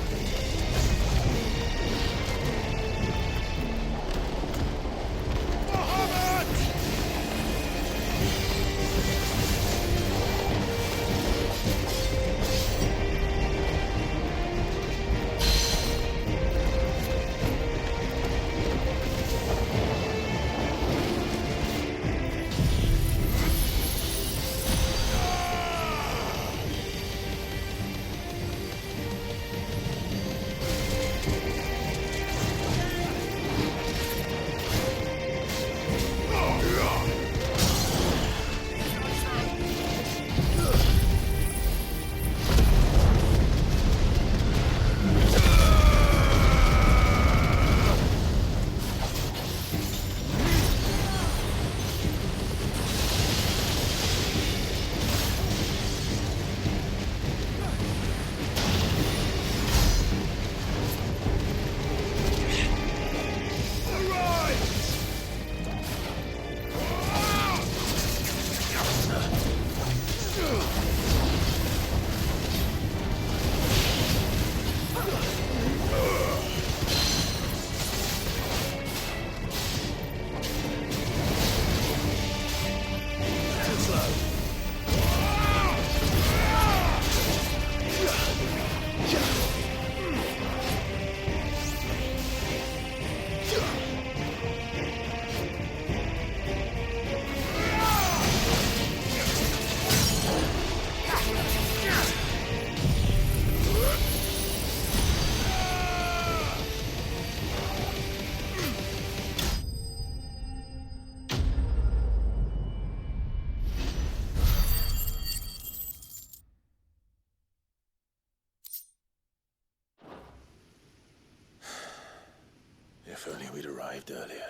If only we'd arrived earlier.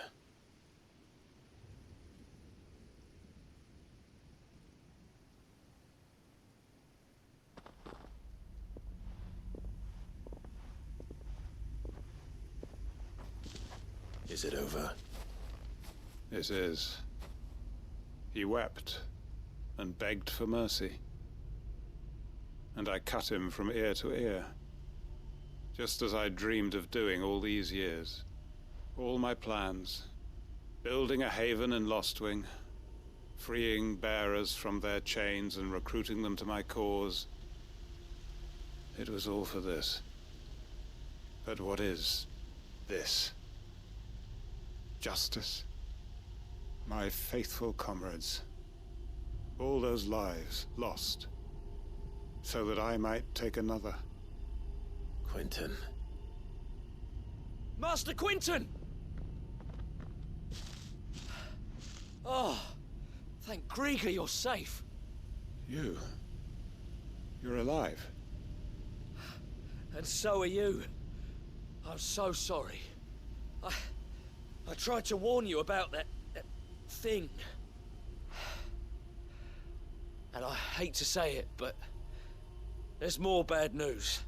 Is it over?
It is. He wept and begged for mercy. And I cut him from ear to ear. Just as I dreamed of doing all these years. All my plans. Building a haven in Lostwing. Freeing bearers from their chains and recruiting them to my cause. It was all for this. But what is this? Justice? My faithful comrades. All those lives lost. So that I might take another.
Quentin.
Master Quentin! Oh, thank Grieger you're safe.
You're alive.
And so are you. I'm so sorry. I tried to warn you about that thing. And I hate to say it, but there's more bad news.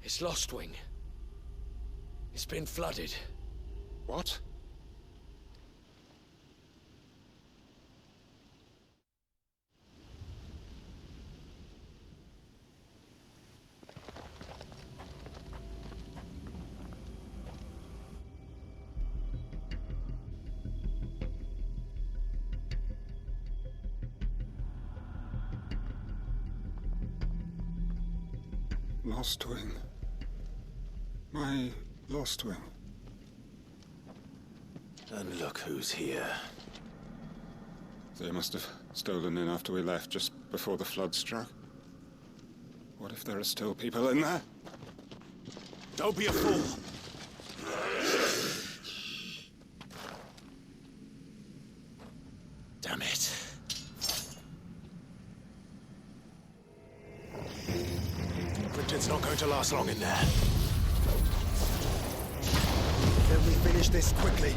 It's Lostwing. It's been flooded.
What?
Lost Wing. My Lost Wing.
And look who's here.
They must have stolen in after we left, just before the flood struck. What if there are still people in there?
Don't be a fool! Damn it. Quinton's not going to last long in there.
Can we finish this quickly?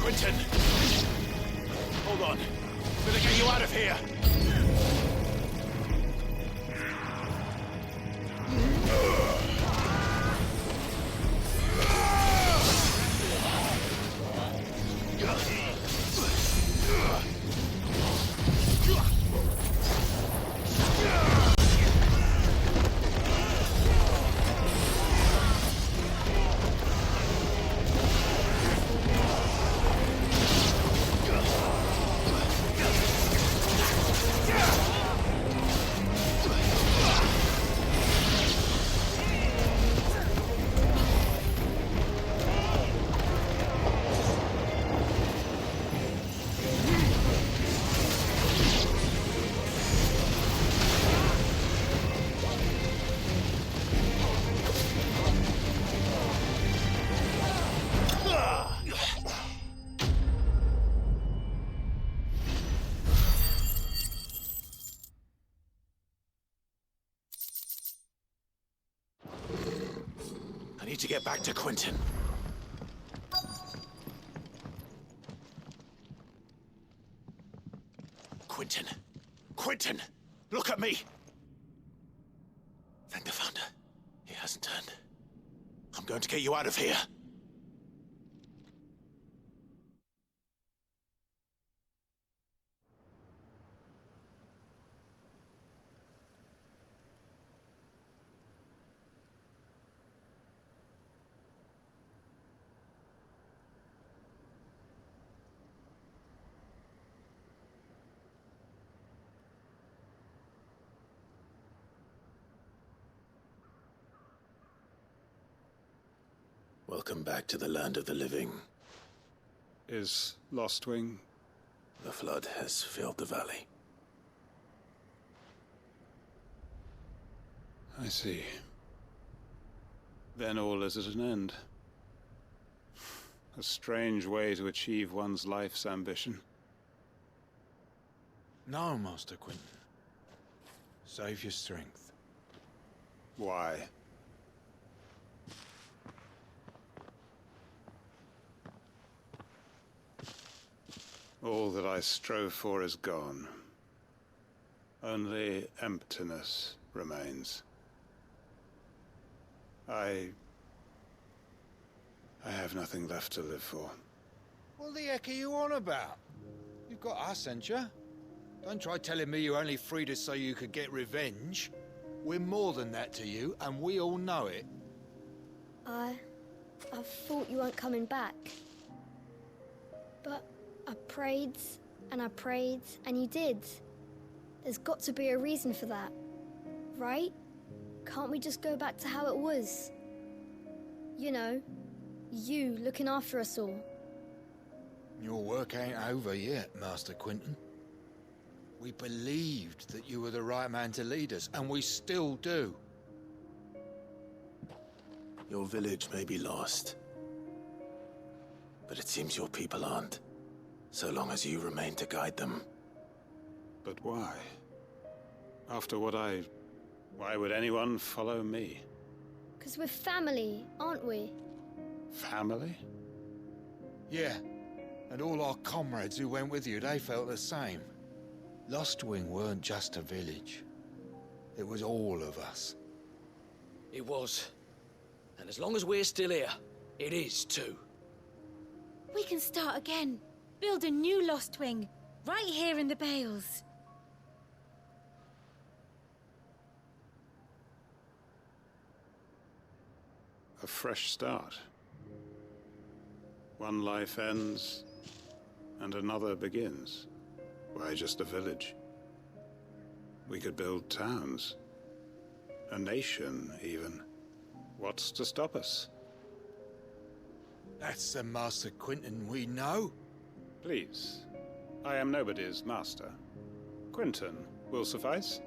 Quinton! Hold on. I'm gonna get you out of here! I need to get back to Quinton. Quinton! Quinton! Look at me! Thank the Founder. He hasn't turned. I'm going to get you out of here. Welcome back to the land of the living.
Is Lost Wing?
The flood has filled the valley.
I see. Then all is at an end. A strange way to achieve one's life's ambition.
No, Master Quinton. Save your strength.
Why? All that I strove for is gone. Only emptiness remains. I have nothing left to live for.
What the heck are you on about? You've got us, ain't you? Don't try telling me you only freed us so you could get revenge. We're more than that to you, and we all know it.
I thought you weren't coming back. But I prayed, and you did. There's got to be a reason for that, right? Can't we just go back to how it was? You know, you looking after us all.
Your work ain't over yet, Master Quinton. We believed that you were the right man to lead us, and we still do.
Your village may be lost, but it seems your people aren't, so long as you remain to guide them.
But why? After what why would anyone follow me?
'Cause we're family, aren't we?
Family?
Yeah, and all our comrades who went with you, they felt the same. Lostwing weren't just a village. It was all of us.
It was. And as long as we're still here, it is too.
We can start again. Build a new Lostwing, right here in the Bales.
A fresh start. One life ends, and another begins. Why just a village? We could build towns. A nation, even. What's to stop us?
That's the Master Quinton we know.
Please. I am nobody's master. Quinton will suffice.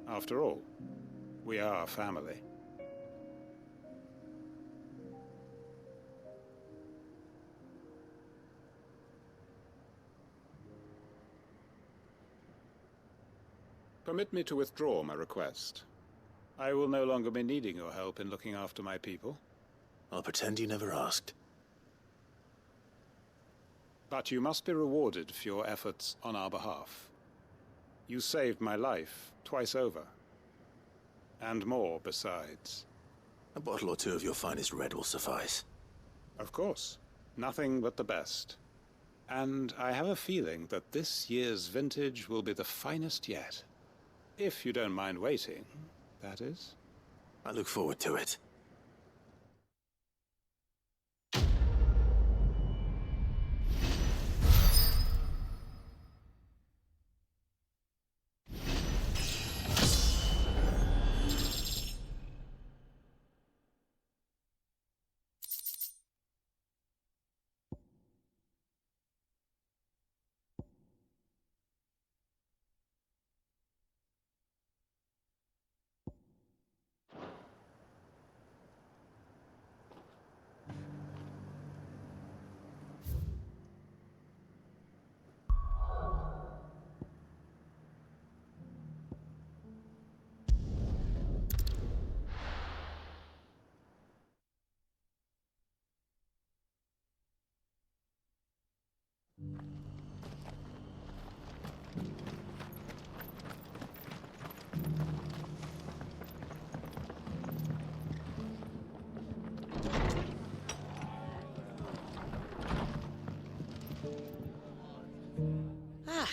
After all, we are family. Permit me to withdraw my request. I will no longer be needing your help in looking after my people.
I'll pretend you never asked.
But you must be rewarded for your efforts on our behalf. You saved my life twice over. And more besides.
A bottle or two of your finest red will suffice.
Of course. Nothing but the best. And I have a feeling that this year's vintage will be the finest yet. If you don't mind waiting, that is.
I look forward to it.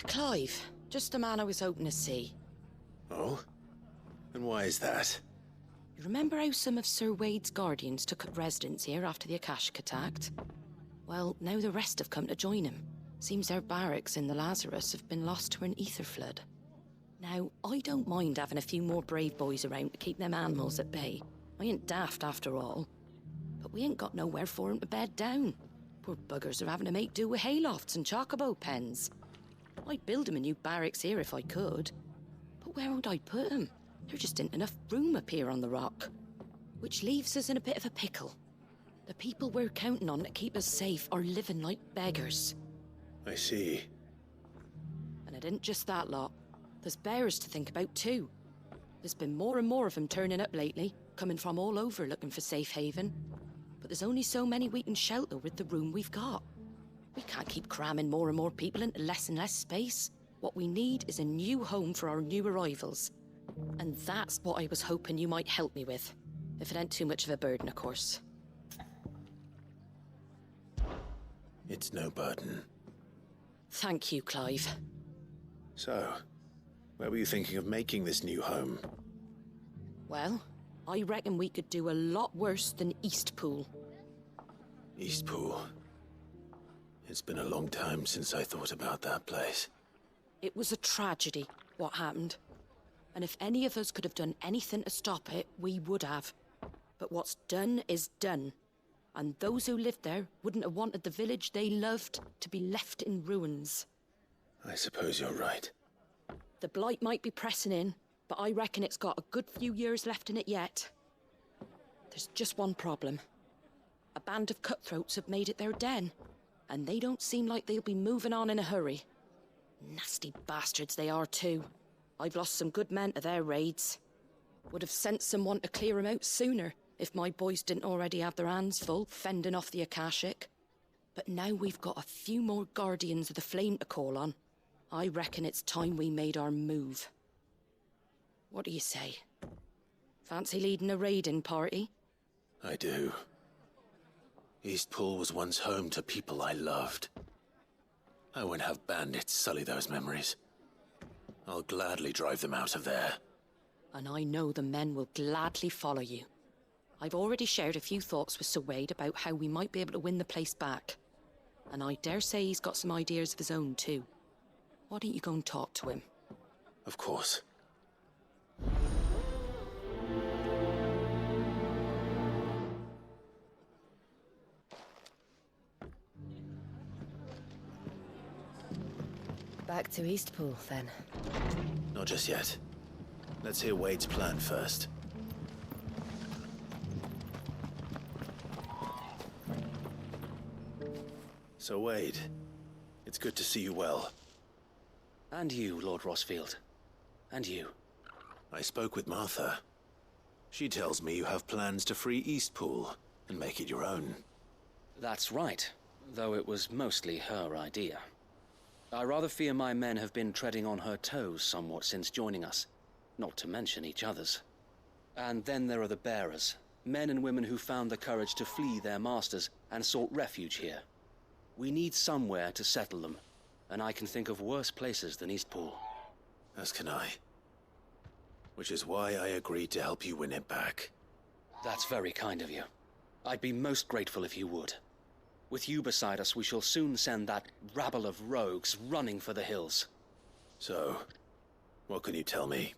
Clive. Just the man I was hoping to see.
Oh? And why is that?
You remember how some of Sir Wade's guardians took up residence here after the Akashic attacked? Well, now the rest have come to join him. Seems our barracks in the Lazarus have been lost to an ether flood. Now, I don't mind having a few more brave boys around to keep them animals at bay. I ain't daft after all. But we ain't got nowhere for 'em to bed down. Poor buggers are having to make do with haylofts and chocobo pens. I'd build 'em a new barracks here if I could. But where would I put 'em? There just ain't enough room up here on the rock. Which leaves us in a bit of a pickle. The people we're counting on to keep us safe are living like beggars.
I see.
And it ain't just that lot. There's bears to think about too. There's been more and more of them turning up lately, coming from all over looking for safe haven. But there's only so many we can shelter with the room we've got. We can't keep cramming more and more people into less and less space. What we need is a new home for our new arrivals. And that's what I was hoping you might help me with. If it ain't too much of a burden, of course.
It's no burden.
Thank you, Clive.
So, where were you thinking of making this new home?
Well, I reckon we could do a lot worse than Eastpool.
Eastpool. It's been a long time since I thought about that place.
It was a tragedy, what happened. And if any of us could have done anything to stop it, we would have. But what's done is done. And those who lived there wouldn't have wanted the village they loved to be left in ruins.
I suppose you're right.
The blight might be pressing in, but I reckon it's got a good few years left in it yet. There's just one problem. A band of cutthroats have made it their den, and they don't seem like they'll be moving on in a hurry. Nasty bastards they are too. I've lost some good men to their raids. Would have sent someone to clear 'em out sooner, if my boys didn't already have their hands full fending off the Akashic. But now we've got a few more Guardians of the Flame to call on. I reckon it's time we made our move. What do you say? Fancy leading a raiding party?
I do. Eastpool was once home to people I loved. I won't have bandits sully those memories. I'll gladly drive them out of there.
And I know the men will gladly follow you. I've already shared a few thoughts with Sir Wade about how we might be able to win the place back. And I dare say he's got some ideas of his own too. Why don't you go and talk to him?
Of course.
Back to Eastpool, then.
Not just yet. Let's hear Wade's plan first. So, Wade, it's good to see you well.
And you, Lord Rosfield. And you.
I spoke with Martha. She tells me you have plans to free Eastpool and make it your own.
That's right, though it was mostly her idea. I rather fear my men have been treading on her toes somewhat since joining us, not to mention each other's. And then there are the bearers, men and women who found the courage to flee their masters and sought refuge here. We need somewhere to settle them, and I can think of worse places than Eastpool.
As can I. Which is why I agreed to help you win it back.
That's very kind of you. I'd be most grateful if you would. With you beside us, we shall soon send that rabble of rogues running for the hills.
So, what can you tell me?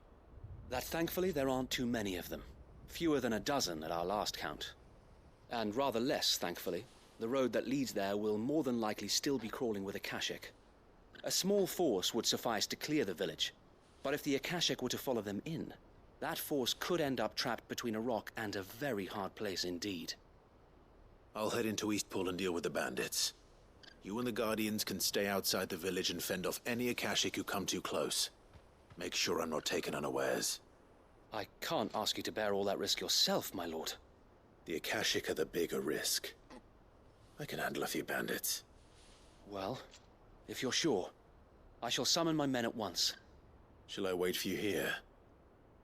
That thankfully there aren't too many of them. Fewer than a dozen at our last count. And rather less, thankfully, the road that leads there will more than likely still be crawling with Akashic. A small force would suffice to clear the village, but if the Akashic were to follow them in, that force could end up trapped between a rock and a very hard place indeed.
I'll head into Eastpool and deal with the bandits. You and the Guardians can stay outside the village and fend off any Akashic who come too close. Make sure I'm not taken unawares.
I can't ask you to bear all that risk yourself, my lord.
The Akashic are the bigger risk. I can handle a few bandits.
Well, if you're sure, I shall summon my men at once.
Shall I wait for you here?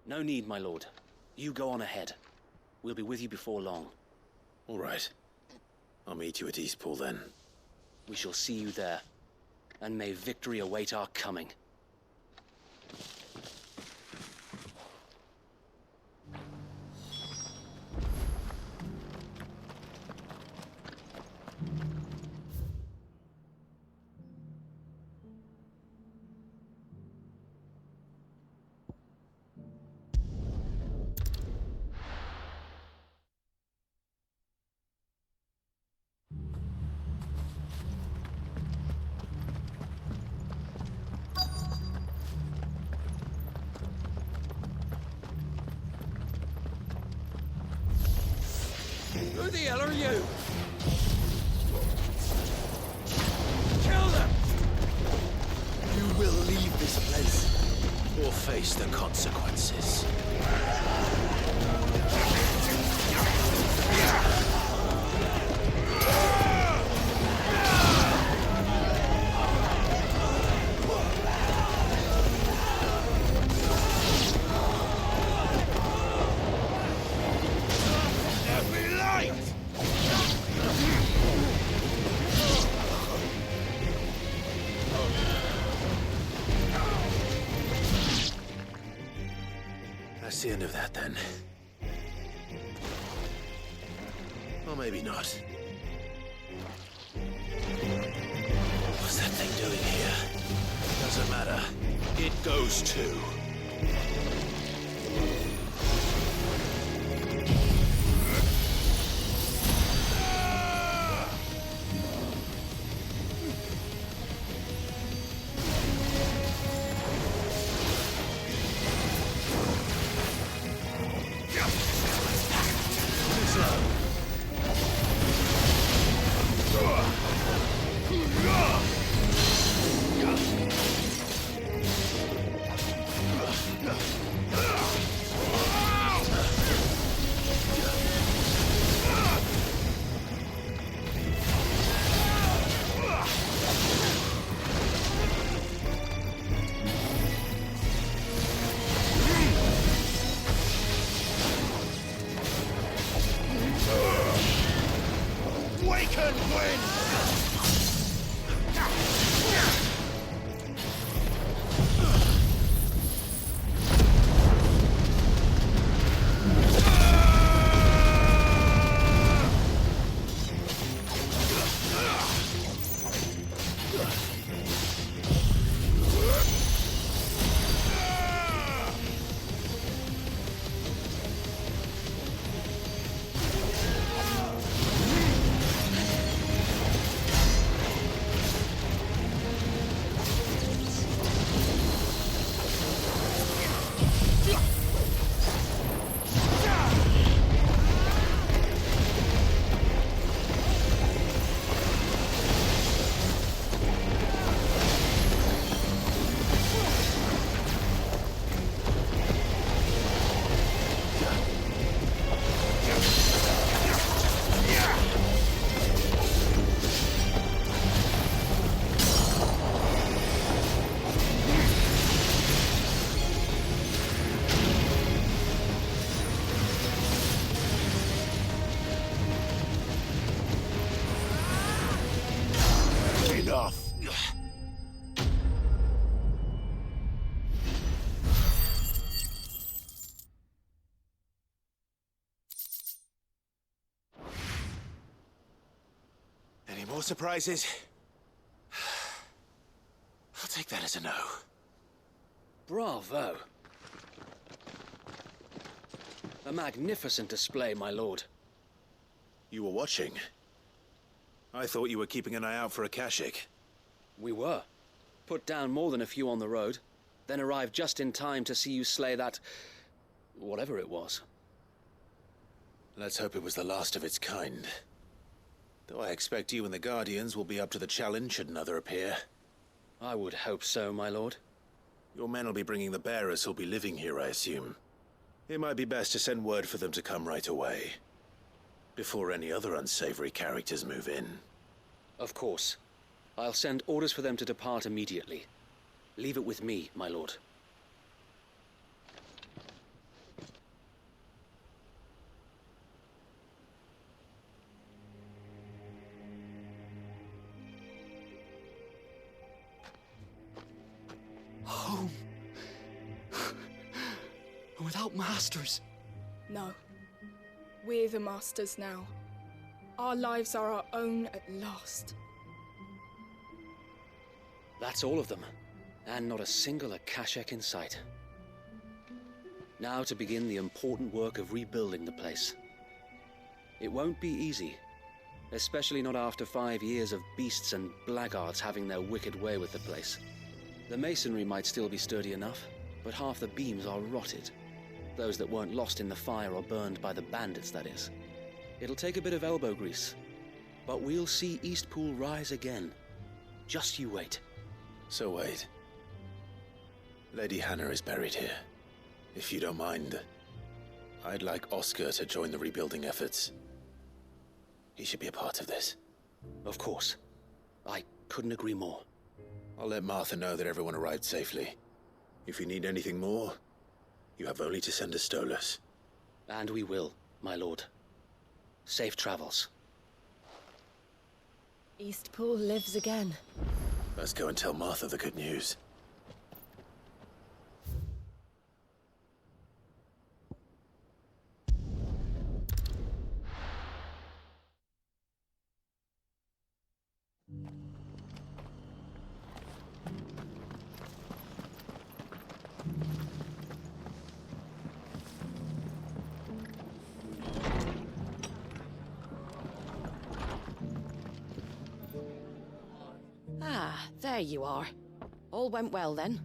No need, my lord. You go on ahead. We'll be with you before long.
All right. I'll meet you at Eastpool then.
We shall see you there. And may victory await our coming.
Who the hell are you? Kill them!
You will leave this place, or face the consequences.
That's the end of that, then. Or maybe not. What's that thing doing here? Doesn't matter. It goes too. Any more surprises? I'll take that as a no.
Bravo. A magnificent display, my lord.
You were watching? I thought you were keeping an eye out for a Kashik.
We were. Put down more than a few on the road, then arrived just in time to see you slay that... whatever it was.
Let's hope it was the last of its kind. Though I expect you and the Guardians will be up to the challenge should another appear.
I would hope so, my lord.
Your men will be bringing the bearers who'll be living here, I assume. It might be best to send word for them to come right away, before any other unsavory characters move in.
Of course. I'll send orders for them to depart immediately. Leave it with me, my lord.
Home. Without masters.
No. We're the masters now. Our lives are our own at last.
That's all of them. And not a single Akashek in sight. Now to begin the important work of rebuilding the place. It won't be easy. Especially not after 5 years of beasts and blackguards having their wicked way with the place. The masonry might still be sturdy enough, but half the beams are rotted. Those that weren't lost in the fire or burned by the bandits, that is. It'll take a bit of elbow grease, but we'll see Eastpool rise again. Just you wait.
So wait. Lady Hannah is buried here. If you don't mind, I'd like Oscar to join the rebuilding efforts. He should be a part of this.
Of course. I couldn't agree more.
I'll let Martha know that everyone arrived safely. If you need anything more, you have only to send a Stolas.
And we will, my lord. Safe travels.
Eastpool lives again.
Let's go and tell Martha the good news.
Ah, there you are. All went well then.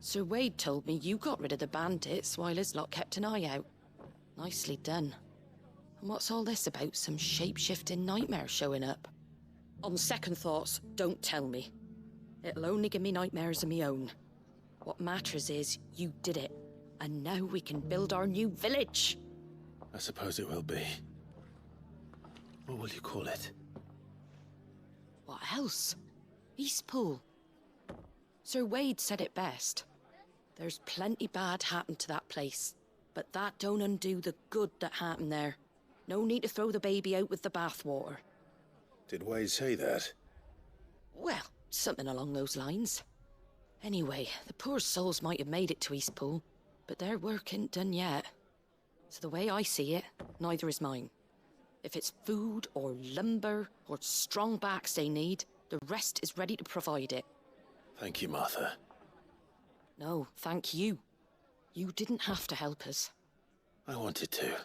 Sir Wade told me you got rid of the bandits while his lot kept an eye out. Nicely done. And what's all this about some shape-shifting nightmare showing up? On second thoughts, don't tell me. It'll only give me nightmares of me own. What matters is you did it, and now we can build our new village.
I suppose it will be. What will you call it?
What else? Eastpool. Sir Wade said it best. There's plenty bad happened to that place, but that don't undo the good that happened there. No need to throw the baby out with the bathwater.
Did Wade say that?
Well, something along those lines. Anyway, the poor souls might have made it to Eastpool, but their work ain't done yet. So the way I see it, neither is mine. If it's food or lumber or strong backs they need, the rest is ready to provide it.
Thank you, Martha.
No, thank you. You didn't have to help us.
I wanted to.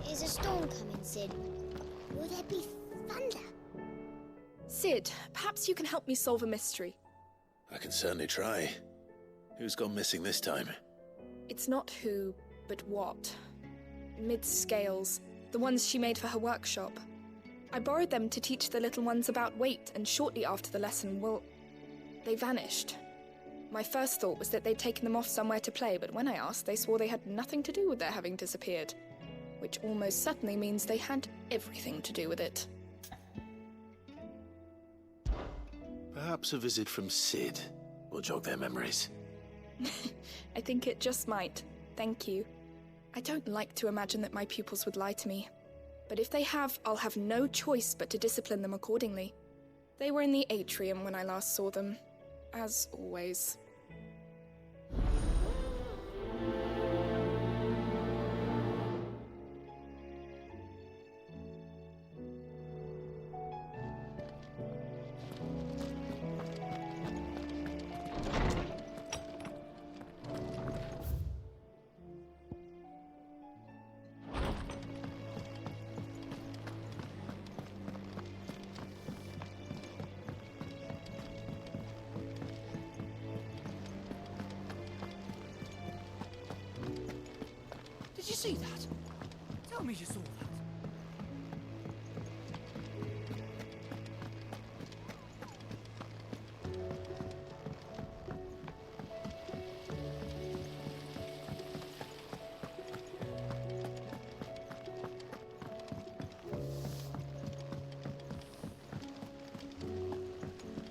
Is a storm coming, Sid? Will there be thunder?
Sid, perhaps you can help me solve a mystery.
I can certainly try. Who's gone missing this time?
It's not who, but what. Mid's scales, the ones she made for her workshop. I borrowed them to teach the little ones about weight, and shortly after the lesson, well, they vanished. My first thought was that they'd taken them off somewhere to play, but when I asked, they swore they had nothing to do with their having disappeared. Which almost certainly means they had everything to do with it.
Perhaps a visit from Sid will jog their memories.
I think it just might. Thank you. I don't like to imagine that my pupils would lie to me. But if they have, I'll have no choice but to discipline them accordingly. They were in the atrium when I last saw them, as always.
Did you see that? Tell me you saw that.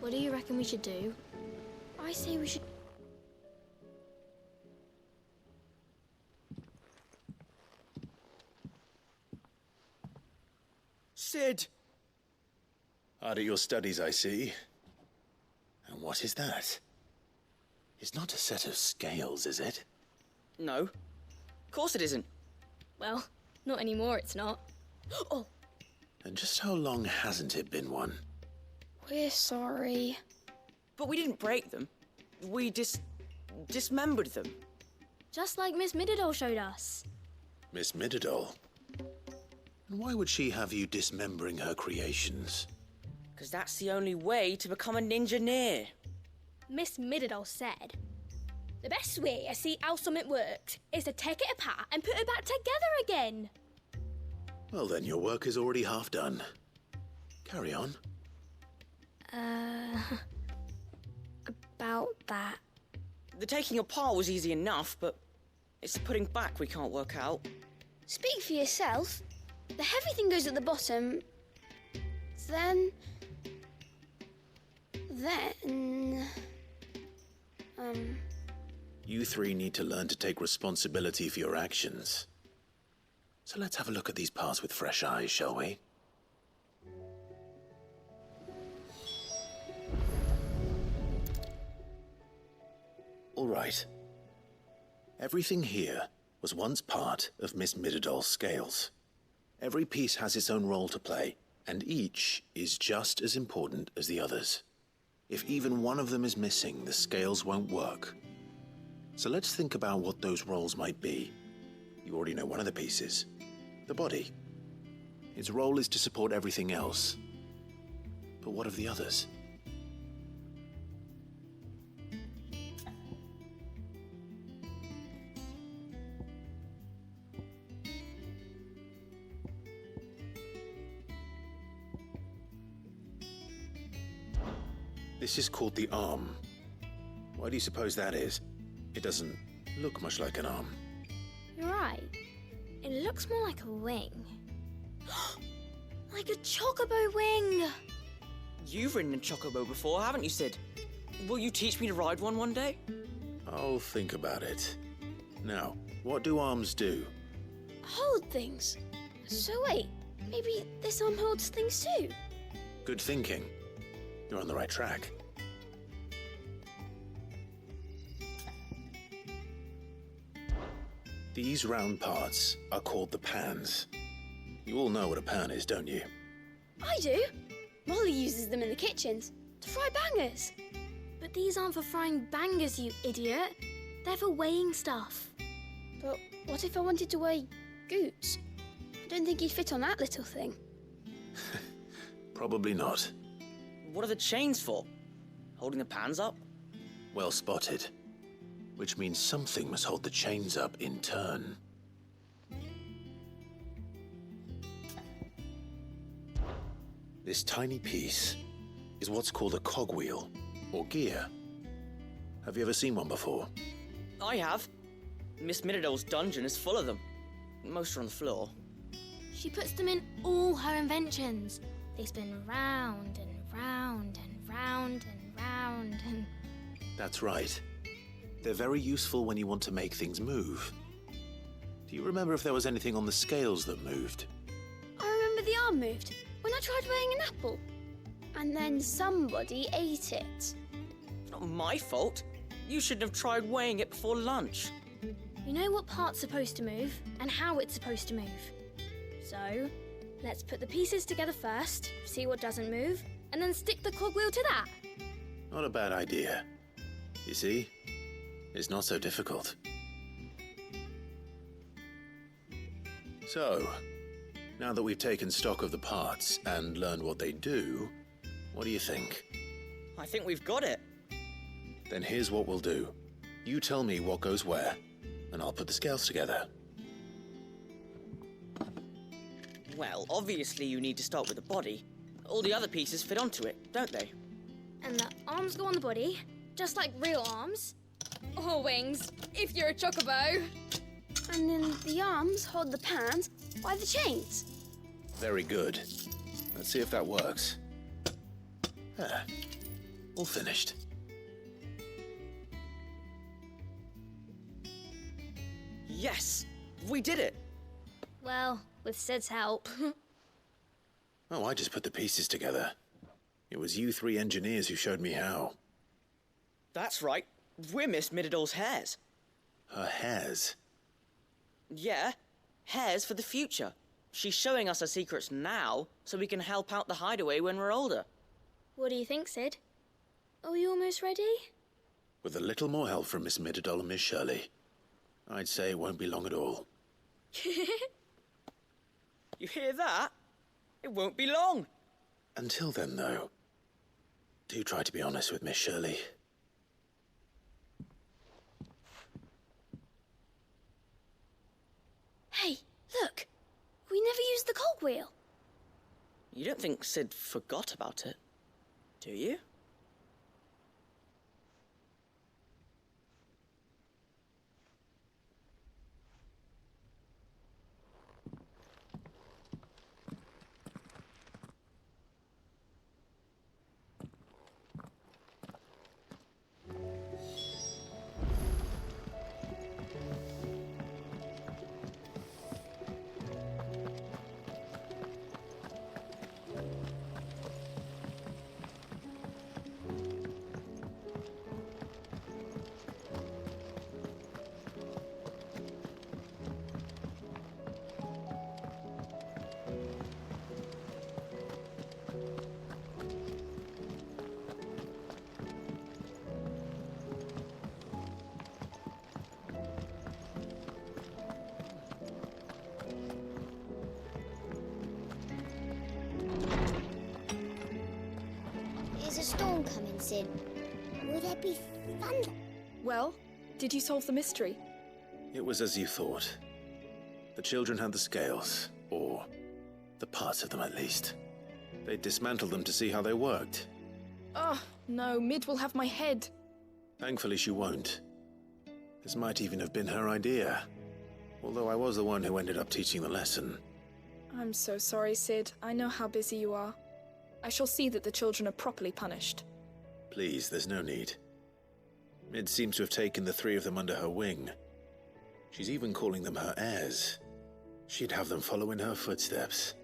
What do you reckon we should do? I say we should...
Sid! Hard at your studies, I see. And what is that? It's not a set of scales, is it?
No. Of course it isn't.
Well, not anymore, it's not. Oh!
And just how long hasn't it been one?
We're sorry.
But we didn't break them. We dismembered them.
Just like Miss Mididol showed us.
Miss Mididol? And why would she have you dismembering her creations?
Because that's the only way to become a ninja-neer.
Miss Mididol said.
The best way to see how something works is to take it apart and put it back together again.
Well then, your work is already half done. Carry on.
About that.
The taking apart was easy enough, but it's the putting back we can't work out.
Speak for yourself. The heavy thing goes at the bottom. Then...
You three need to learn to take responsibility for your actions. So let's have a look at these parts with fresh eyes, shall we? All right. Everything here was once part of Miss Midadol's scales. Every piece has its own role to play, and each is just as important as the others. If even one of them is missing, the scales won't work. So let's think about what those roles might be. You already know one of the pieces, the body. Its role is to support everything else. But what of the others? This is called the arm. Why do you suppose that is? It doesn't look much like an arm.
You're right. It looks more like a wing. Like a chocobo wing!
You've ridden a chocobo before, haven't you, Sid? Will you teach me to ride one day?
I'll think about it. Now, what do arms do?
Hold things. So wait, maybe this arm holds things too?
Good thinking. You're on the right track. These round parts are called the pans. You all know what a pan is, don't you?
I do. Molly uses them in the kitchens to fry bangers. But these aren't for frying bangers, you idiot. They're for weighing stuff. But what if I wanted to weigh Goots? I don't think he'd fit on that little thing.
Probably not.
What are the chains for? Holding the pans up?
Well spotted. Which means something must hold the chains up in turn. This tiny piece is what's called a cogwheel, or gear. Have you ever seen one before?
I have. Miss Midadol's dungeon is full of them. Most are on the floor.
She puts them in all her inventions. They spin round and round and round and round and...
That's right. They're very useful when you want to make things move. Do you remember if there was anything on the scales that moved?
I remember the arm moved when I tried weighing an apple. And then somebody ate it.
It's not my fault. You shouldn't have tried weighing it before lunch.
You know what part's supposed to move and how it's supposed to move. So, let's put the pieces together first, see what doesn't move, and then stick the cogwheel to that.
Not a bad idea. You see? It's not so difficult. So, now that we've taken stock of the parts and learned what they do, what do you think?
I think we've got it.
Then here's what we'll do. You tell me what goes where, and I'll put the scales together.
Well, obviously you need to start with the body. All the other pieces fit onto it, don't they?
And the arms go on the body, just like real arms. Or wings, if you're a chocobo. And then the arms hold the pans by the chains.
Very good. Let's see if that works. Ah, all finished.
Yes! We did it!
Well, with Sid's help.
Oh, I just put the pieces together. It was you three engineers who showed me how.
That's right. We're Miss Midadol's hares.
Her hares?
Yeah, hares for the future. She's showing us her secrets now, so we can help out the hideaway when we're older.
What do you think, Sid? Are we almost ready?
With a little more help from Miss Midadol and Miss Shirley, I'd say it won't be long at all.
You hear that? It won't be long.
Until then, though, do try to be honest with Miss Shirley.
cogwheel.
You don't think Sid forgot about it, do you?
Is a storm coming, Sid? Will there be thunder?
Well, did you solve the mystery?
It was as you thought. The children had the scales, or the parts of them at least. They dismantled them to see how they worked.
Oh, no, Mid will have my head.
Thankfully she won't. This might even have been her idea. Although I was the one who ended up teaching the lesson.
I'm so sorry, Sid. I know how busy you are. I shall see that the children are properly punished.
Please, there's no need. Mid seems to have taken the three of them under her wing. She's even calling them her heirs. She'd have them follow in her footsteps.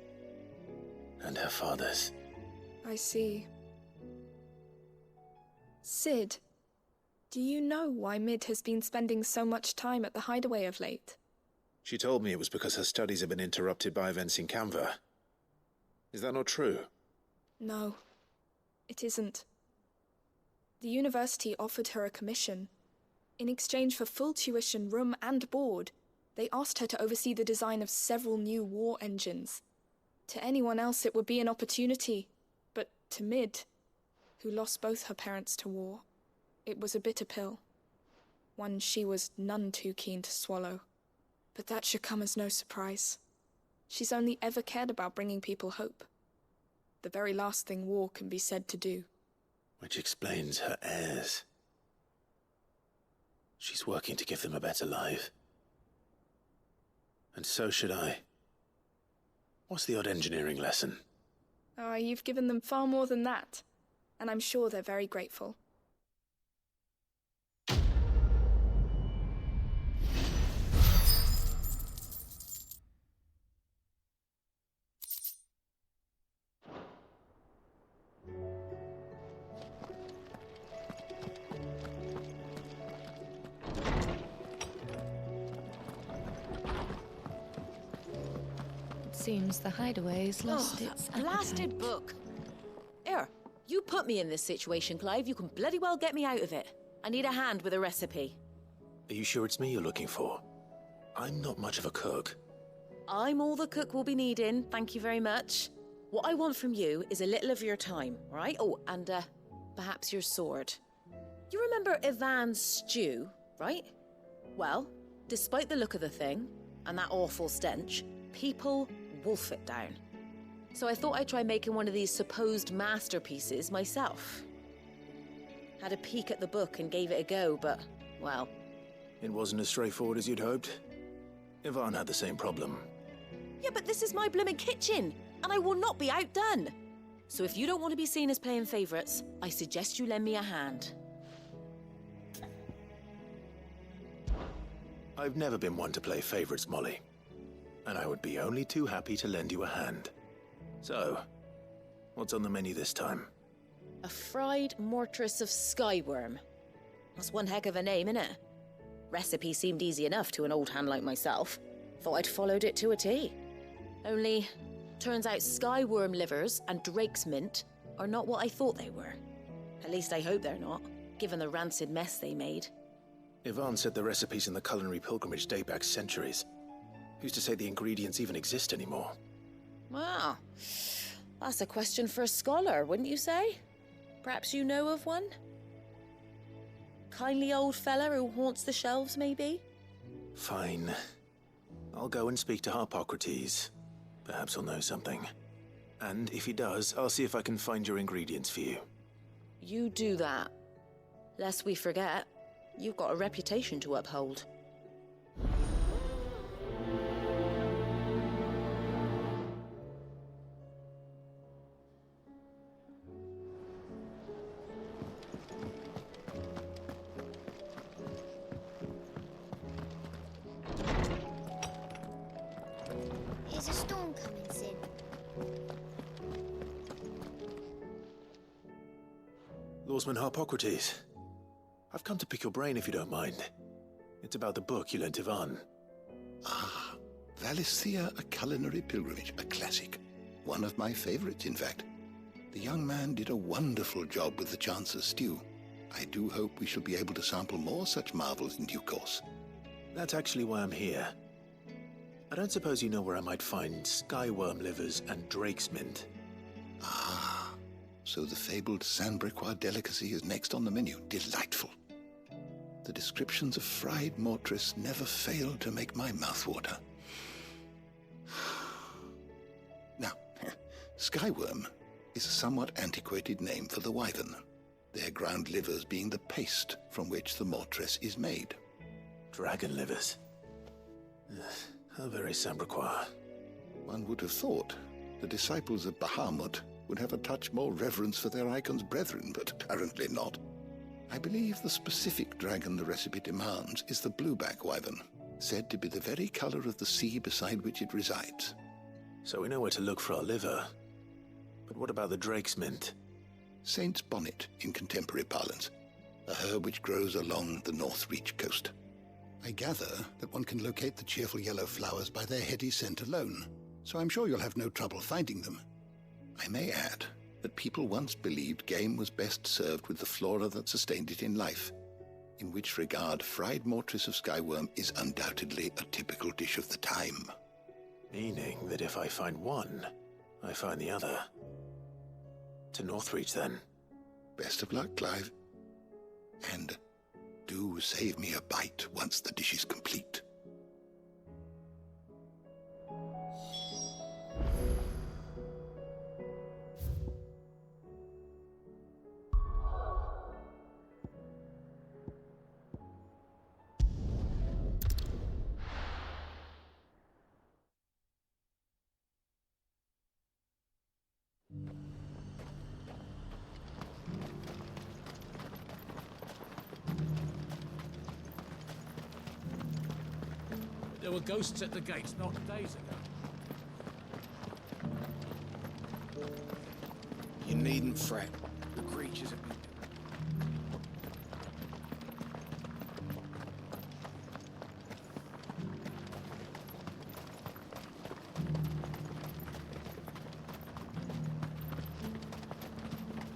And her father's.
I see. Sid, do you know why Mid has been spending so much time at the hideaway of late?
She told me it was because her studies have been interrupted by events in Canva. Is that not true?
No, it isn't. The university offered her a commission. In exchange for full tuition, room and board, they asked her to oversee the design of several new war engines. To anyone else it would be an opportunity, but to Mid, who lost both her parents to war, it was a bitter pill. One she was none too keen to swallow. But that should come as no surprise. She's only ever cared about bringing people hope. The very last thing war can be said to do.
Which explains her heirs. She's working to give them a better life. And so should I. What's the odd engineering lesson?
Oh, you've given them far more than that. And I'm sure they're very grateful.
Seems the hideaway's lost its
blasted book. Here, you put me in this situation, Clive. You can bloody well get me out of it. I need a hand with a recipe.
Are you sure it's me you're looking for? I'm not much of a cook.
I'm all the cook will be needing, thank you very much. What I want from you is a little of your time, right? Oh, and perhaps your sword. You remember Ivan's stew, right? Well, despite the look of the thing, and that awful stench, people wolf it down. So I thought I'd try making one of these supposed masterpieces myself. Had a peek at the book and gave it a go, but, well...
It wasn't as straightforward as you'd hoped? Ivan had the same problem.
Yeah, but this is my blimmin' kitchen, and I will not be outdone. So if you don't want to be seen as playing favourites, I suggest you lend me a hand.
I've never been one to play favourites, Molly. And I would be only too happy to lend you a hand. So, what's on the menu this time?
A fried mortress of skyworm. That's one heck of a name, innit? Recipe seemed easy enough to an old hand like myself. Thought I'd followed it to a T. Only, turns out skyworm livers and drake's mint are not what I thought they were. At least I hope they're not, given the rancid mess they made.
Ivan said the recipes in the culinary pilgrimage date back centuries. Who's to say the ingredients even exist anymore?
Well, that's a question for a scholar, wouldn't you say? Perhaps you know of one? Kindly old fella who haunts the shelves, maybe?
Fine. I'll go and speak to Harpocrates.
Perhaps he'll know something. And if he does, I'll see if I can find your ingredients for you.
You do that. Lest we forget, you've got a reputation to uphold.
Is a storm coming soon?
Lawsman Harpocrates. I've come to pick your brain if you don't mind. It's about the book you lent Ivan.
Ah, Valisthea, A Culinary Pilgrimage, a classic. One of my favorites, in fact. The young man did a wonderful job with the Chance's stew. I do hope we shall be able to sample more such marvels in due course.
That's actually why I'm here. I don't suppose you know where I might find skyworm livers and drake's mint.
Ah, so the fabled Sandbrequois delicacy is next on the menu. Delightful. The descriptions of fried mortress never failed to make my mouth water. Now, skyworm is a somewhat antiquated name for the wyvern, their ground livers being the paste from which the mortress is made.
Dragon livers. How very Sandbrequois.
One would have thought the disciples of Bahamut would have a touch more reverence for their Eikons brethren, but apparently not. I believe the specific dragon the recipe demands is the blueback wyvern, said to be the very color of the sea beside which it resides.
So we know where to look for our liver. But what about the drake's mint?
Saint's bonnet in contemporary parlance, a herb which grows along the North Reach coast. I gather that one can locate the cheerful yellow flowers by their heady scent alone, so I'm sure you'll have no trouble finding them. I may add that people once believed game was best served with the flora that sustained it in life, in which regard fried mortress of skyworm is undoubtedly a typical dish of the time.
Meaning that if I find one, I find the other. To Northreach, then.
Best of luck, Clive. And do save me a bite once the dish is complete.
There were ghosts at the gates not days ago.
You needn't fret.
The creatures have been...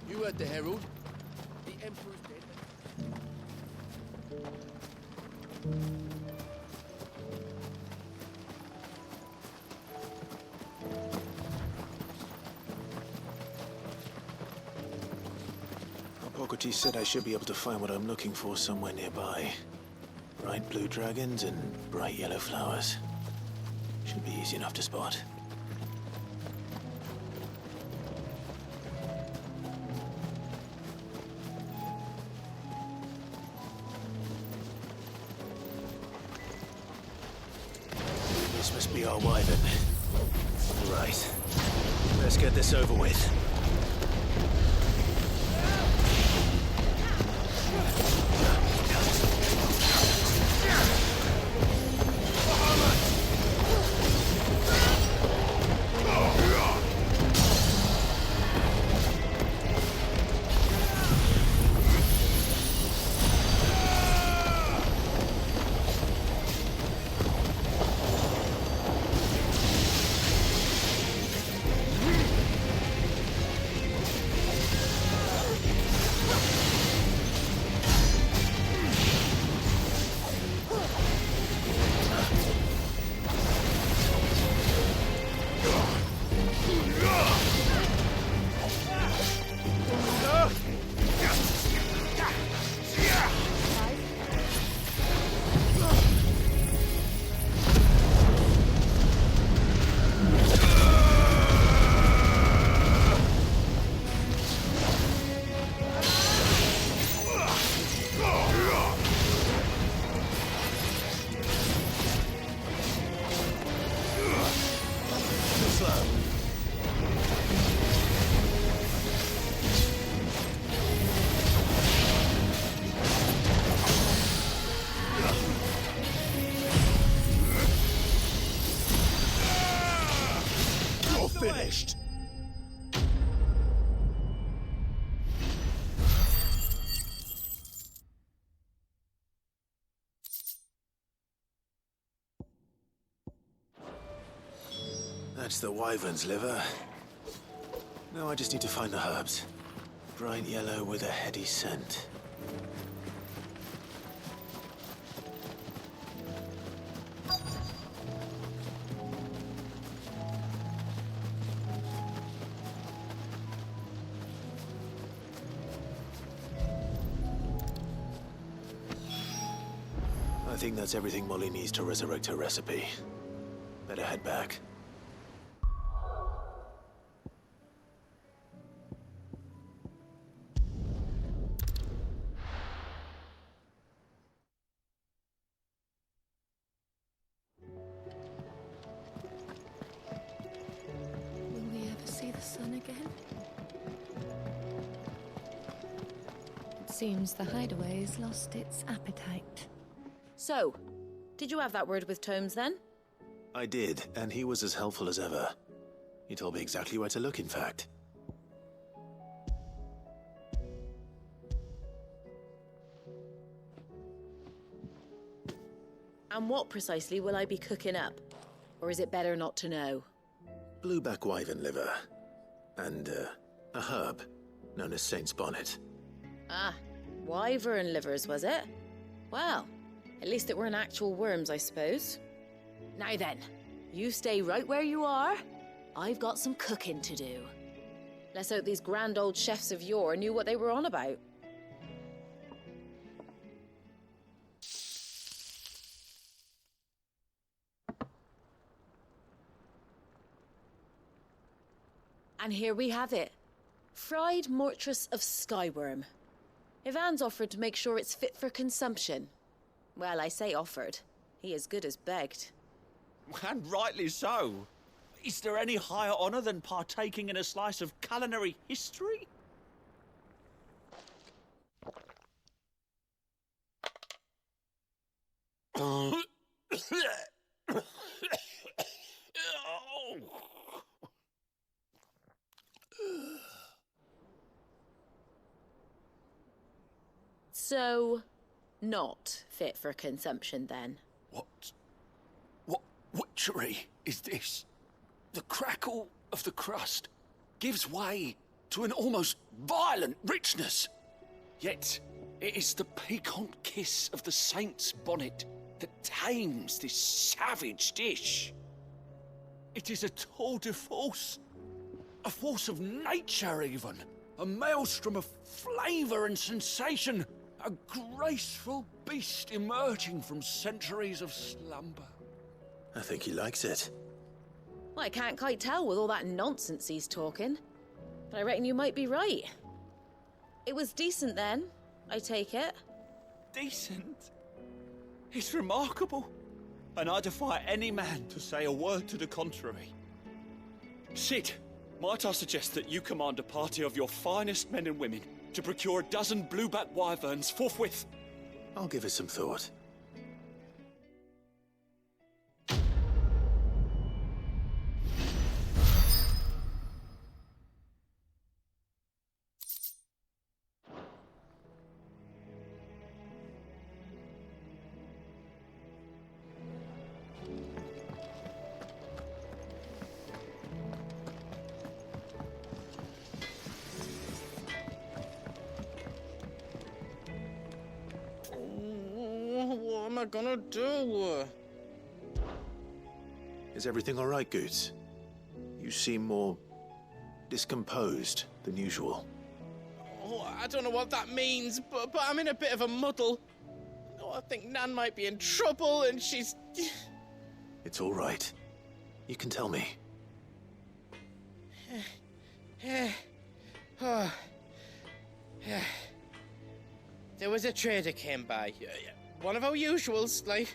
You heard the herald. The Emperor's dead.
Harpocrates said I should be able to find what I'm looking for somewhere nearby. Bright blue dragons and bright yellow flowers. Should be easy enough to spot. This must be our wyvern. Right. Let's get this over with. finished. That's the wyvern's liver. Now I just need to find the herbs. Bright yellow with a heady scent. I think that's everything Molly needs to resurrect her recipe. Better head back.
Will we ever see the sun again? It seems the hideaway's lost its appetite.
So, did you have that word with Tomes then?
I did, and he was as helpful as ever. He told me exactly where to look, in fact.
And what precisely will I be cooking up? Or is it better not to know?
Blueback wyvern liver. And, a herb known as Saint's Bonnet.
Ah, wyvern livers, was it? Well, at least it weren't actual worms, I suppose. Now then, you stay right where you are. I've got some cooking to do. Let's hope these grand old chefs of yore knew what they were on about. And here we have it. Fried mortress of skyworm. Ivan's offered to make sure it's fit for consumption. Well, I say offered. He as good as begged.
And rightly so. Is there any higher honor than partaking in a slice of culinary history?
So, not fit for consumption then?
What witchery is this? The crackle of the crust gives way to an almost violent richness. Yet, it is the piquant kiss of the saint's bonnet that tames this savage dish. It is a tour de force. A force of nature, even. A maelstrom of flavor and sensation. A graceful beast emerging from centuries of slumber.
I think he likes it.
Well, I can't quite tell with all that nonsense he's talking. But I reckon you might be right. It was decent then, I take it.
Decent? It's remarkable. And I defy any man to say a word to the contrary. Sid, might I suggest that you command a party of your finest men and women to procure a dozen blueback wyverns forthwith?
I'll give it some thought.
What am I gonna do?
Is everything all right, Goots? You seem more discomposed than usual.
Oh, I don't know what that means, but I'm in a bit of a muddle. Oh, I think Nan might be in trouble, and she's...
It's all right. You can tell me.
There was a trader came by. One of our usuals, like.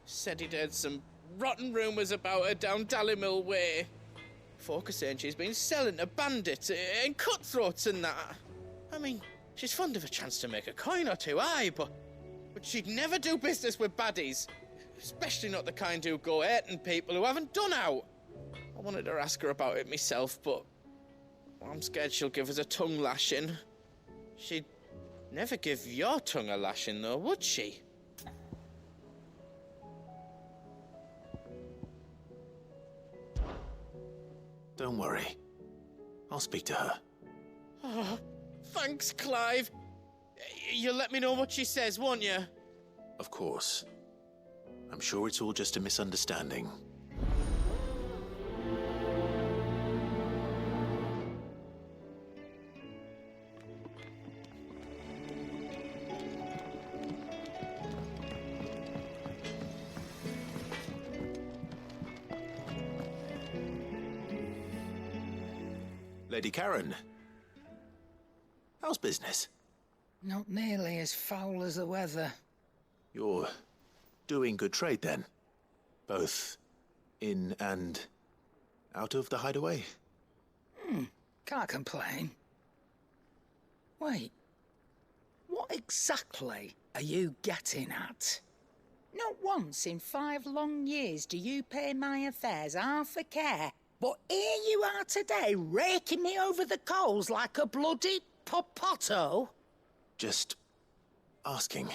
Said he'd heard some rotten rumours about her down Dallymill Way. Folk are saying she's been selling to bandits and cutthroats and that. I mean, she's fond of a chance to make a coin or two, aye, but she'd never do business with baddies. Especially not the kind who go hurting people who haven't done out. I wanted to ask her about it myself, but I'm scared she'll give us a tongue lashing. She'd never give your tongue a lashing, though, would she?
Don't worry. I'll speak to her.
Oh, thanks, Clive. You'll let me know what she says, won't you?
Of course. I'm sure it's all just a misunderstanding. Lady Karen, how's business?
Not nearly as foul as the weather.
You're doing good trade then? Both in and out of the hideaway?
Can't complain. Wait, what exactly are you getting at? Not once in 5 long years do you pay my affairs half a care. But here you are today, raking me over the coals like a bloody popoto.
Just asking.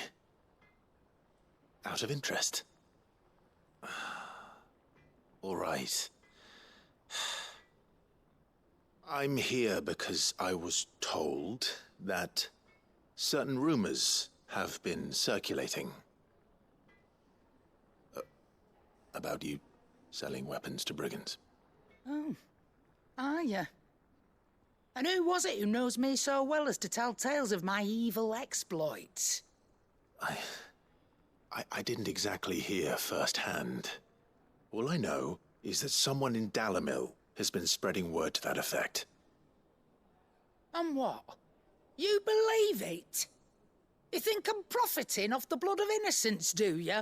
Out of interest. All right. I'm here because I was told that certain rumors have been circulating. About you selling weapons to brigands.
Oh, are you? And who was it who knows me so well as to tell tales of my evil exploits?
I didn't exactly hear firsthand. All I know is that someone in Dalamil has been spreading word to that effect.
And what? You believe it? You think I'm profiting off the blood of innocents, do you?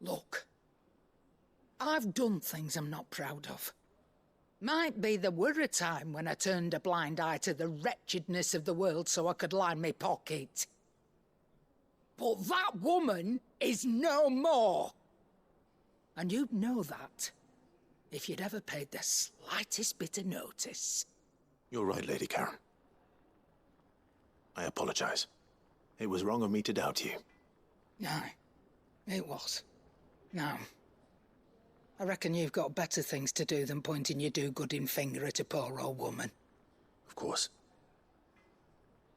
Look, I've done things I'm not proud of. Might be there were a time when I turned a blind eye to the wretchedness of the world so I could line my pocket. But that woman is no more. And you'd know that if you'd ever paid the slightest bit of notice.
You're right, Lady Karen. I apologize. It was wrong of me to doubt you.
No, it was. Now, I reckon you've got better things to do than pointing your do-gooding finger at a poor old woman.
Of course.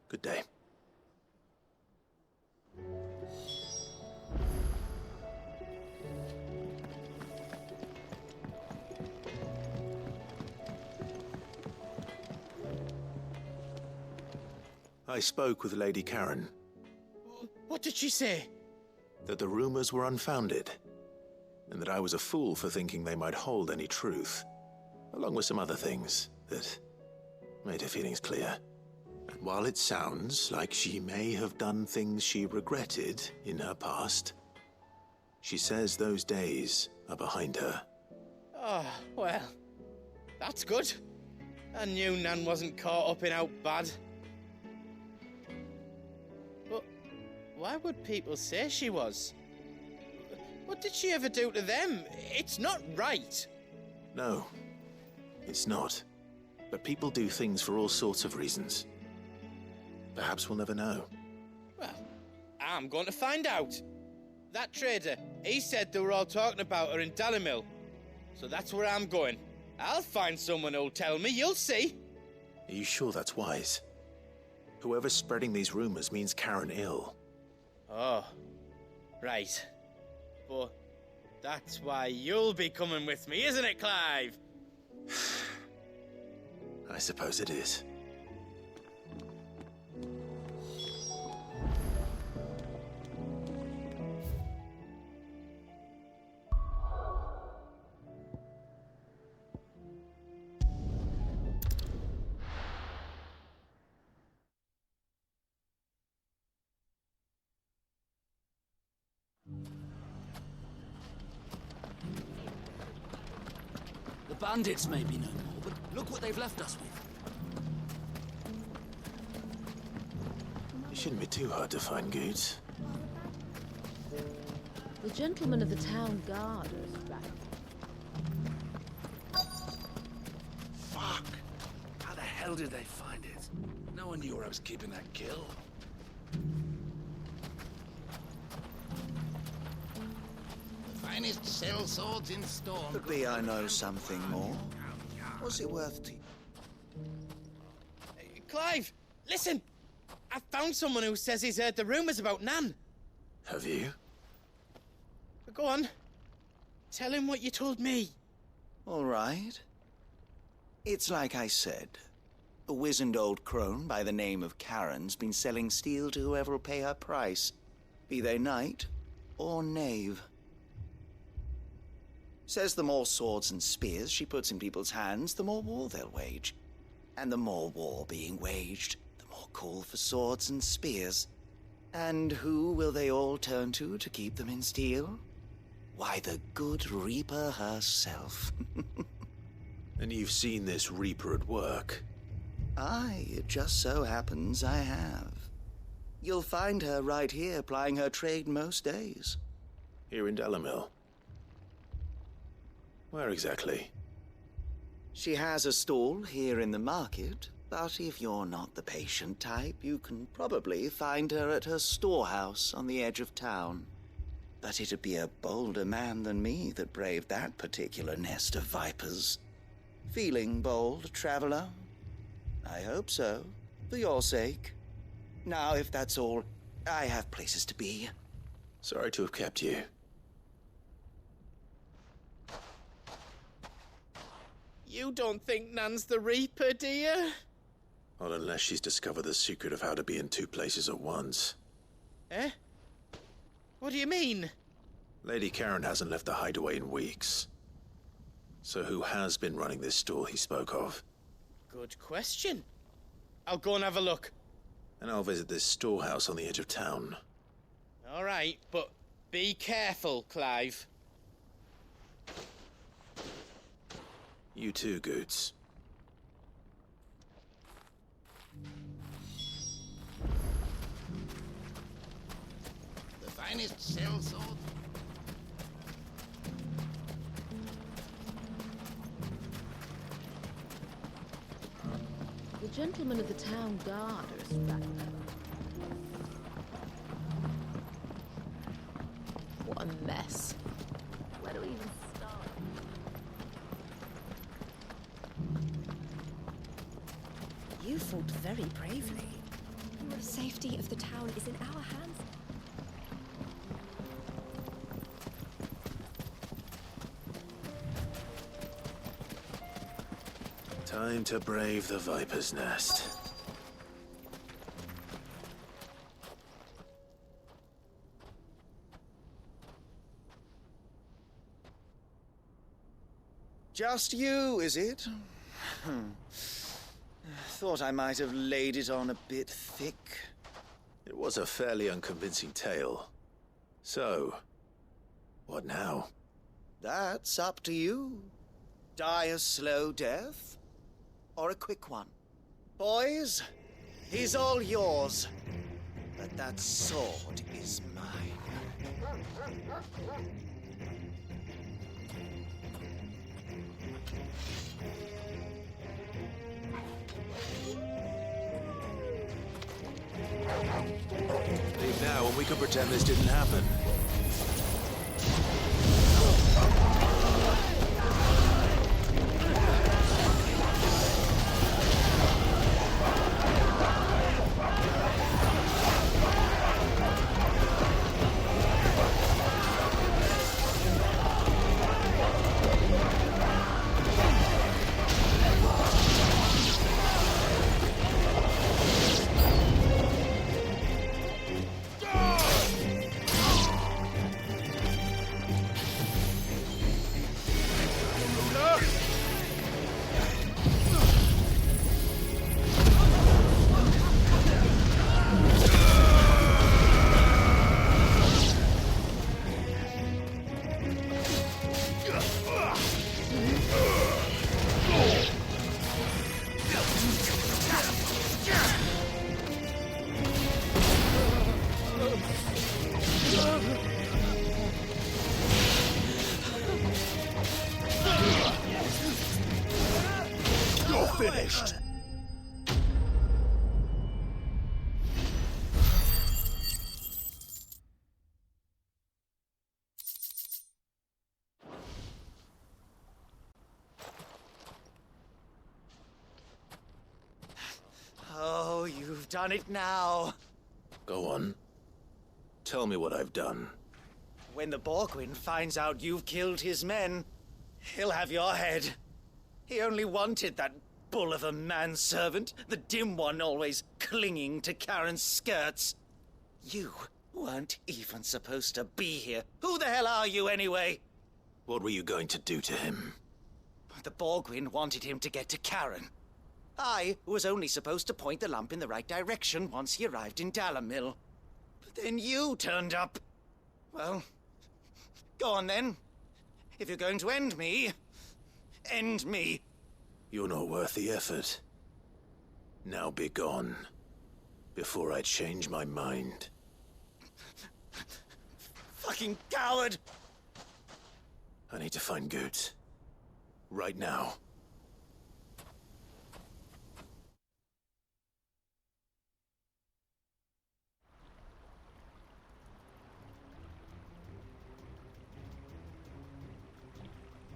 Good day. I spoke with Lady Karen.
What did she say?
That the rumors were unfounded, and that I was a fool for thinking they might hold any truth, along with some other things that made her feelings clear. And while it sounds like she may have done things she regretted in her past, she says those days are behind her.
Oh, well, that's good. I knew Nan wasn't caught up in out bad. But why would people say she was? What did she ever do to them? It's not right.
No, it's not. But people do things for all sorts of reasons. Perhaps we'll never know.
Well, I'm going to find out. That trader, he said they were all talking about her in Dalamil. So that's where I'm going. I'll find someone who'll tell me, you'll see.
Are you sure that's wise? Whoever's spreading these rumors means Karen ill.
Oh, right. But that's why you'll be coming with me, isn't it, Clive?
I suppose it is.
The bandits may be no more, but look what they've left us with.
It shouldn't be too hard to find goods.
The gentlemen of the town guard are
Fuck! How the hell did they find it? No one knew where I was keeping that kill.
The finest shell swords in Storm.
Could be I know something more. What's it worth to you?
Clive, listen! I found someone who says he's heard the rumours about Nan.
Have you?
Go on. Tell him what you told me.
All right. It's like I said. A wizened old crone by the name of Karen's been selling steel to whoever will pay her price, be they knight or knave. Says the more swords and spears she puts in people's hands, the more war they'll wage. And the more war being waged, the more call for swords and spears. And who will they all turn to keep them in steel? Why, the good Reaper herself.
And you've seen this Reaper at work?
Aye, it just so happens I have. You'll find her right here plying her trade most days.
Here in Delamil? Where exactly?
She has a stall here in the market, but if you're not the patient type, you can probably find her at her storehouse on the edge of town. But it'd be a bolder man than me that braved that particular nest of vipers. Feeling bold, traveler? I hope so, for your sake. Now, if that's all, I have places to be.
Sorry to have kept you.
You don't think Nan's the Reaper, do you?
Not unless she's discovered the secret of how to be in two places at once.
Eh? What do you mean?
Lady Karen hasn't left the hideaway in weeks. So who has been running this stall he spoke of?
Good question. I'll go and have a look.
And I'll visit this storehouse on the edge of town.
All right, but be careful, Clive.
You too, Goots.
The finest shell sword.
The gentleman of the town guard are a straggler. What a mess. Where do we even start?
You fought very bravely.
The safety of the town is in our hands.
Time to brave the Viper's Nest.
Just you, is it? Thought I might have laid it on a bit thick.
It was a fairly unconvincing tale. So, what now?
That's up to you. Die a slow death, or a quick one. Boys, he's all yours. But that sword is mine.
Leave now and we can pretend this didn't happen.
finished!
Oh, you've done it now.
Go on. Tell me what I've done.
When the Borgwyn finds out you've killed his men, he'll have your head. He only wanted that bull of a manservant, the dim one always clinging to Karen's skirts. You weren't even supposed to be here. Who the hell are you, anyway?
What were you going to do to him?
The Borgwyn wanted him to get to Karen. I was only supposed to point the lamp in the right direction once he arrived in Dalamil. But then you turned up. Well, go on then. If you're going to end me, end me.
You're not worth the effort. Now be gone, before I change my mind.
Fucking coward!
I need to find Goots. Right now.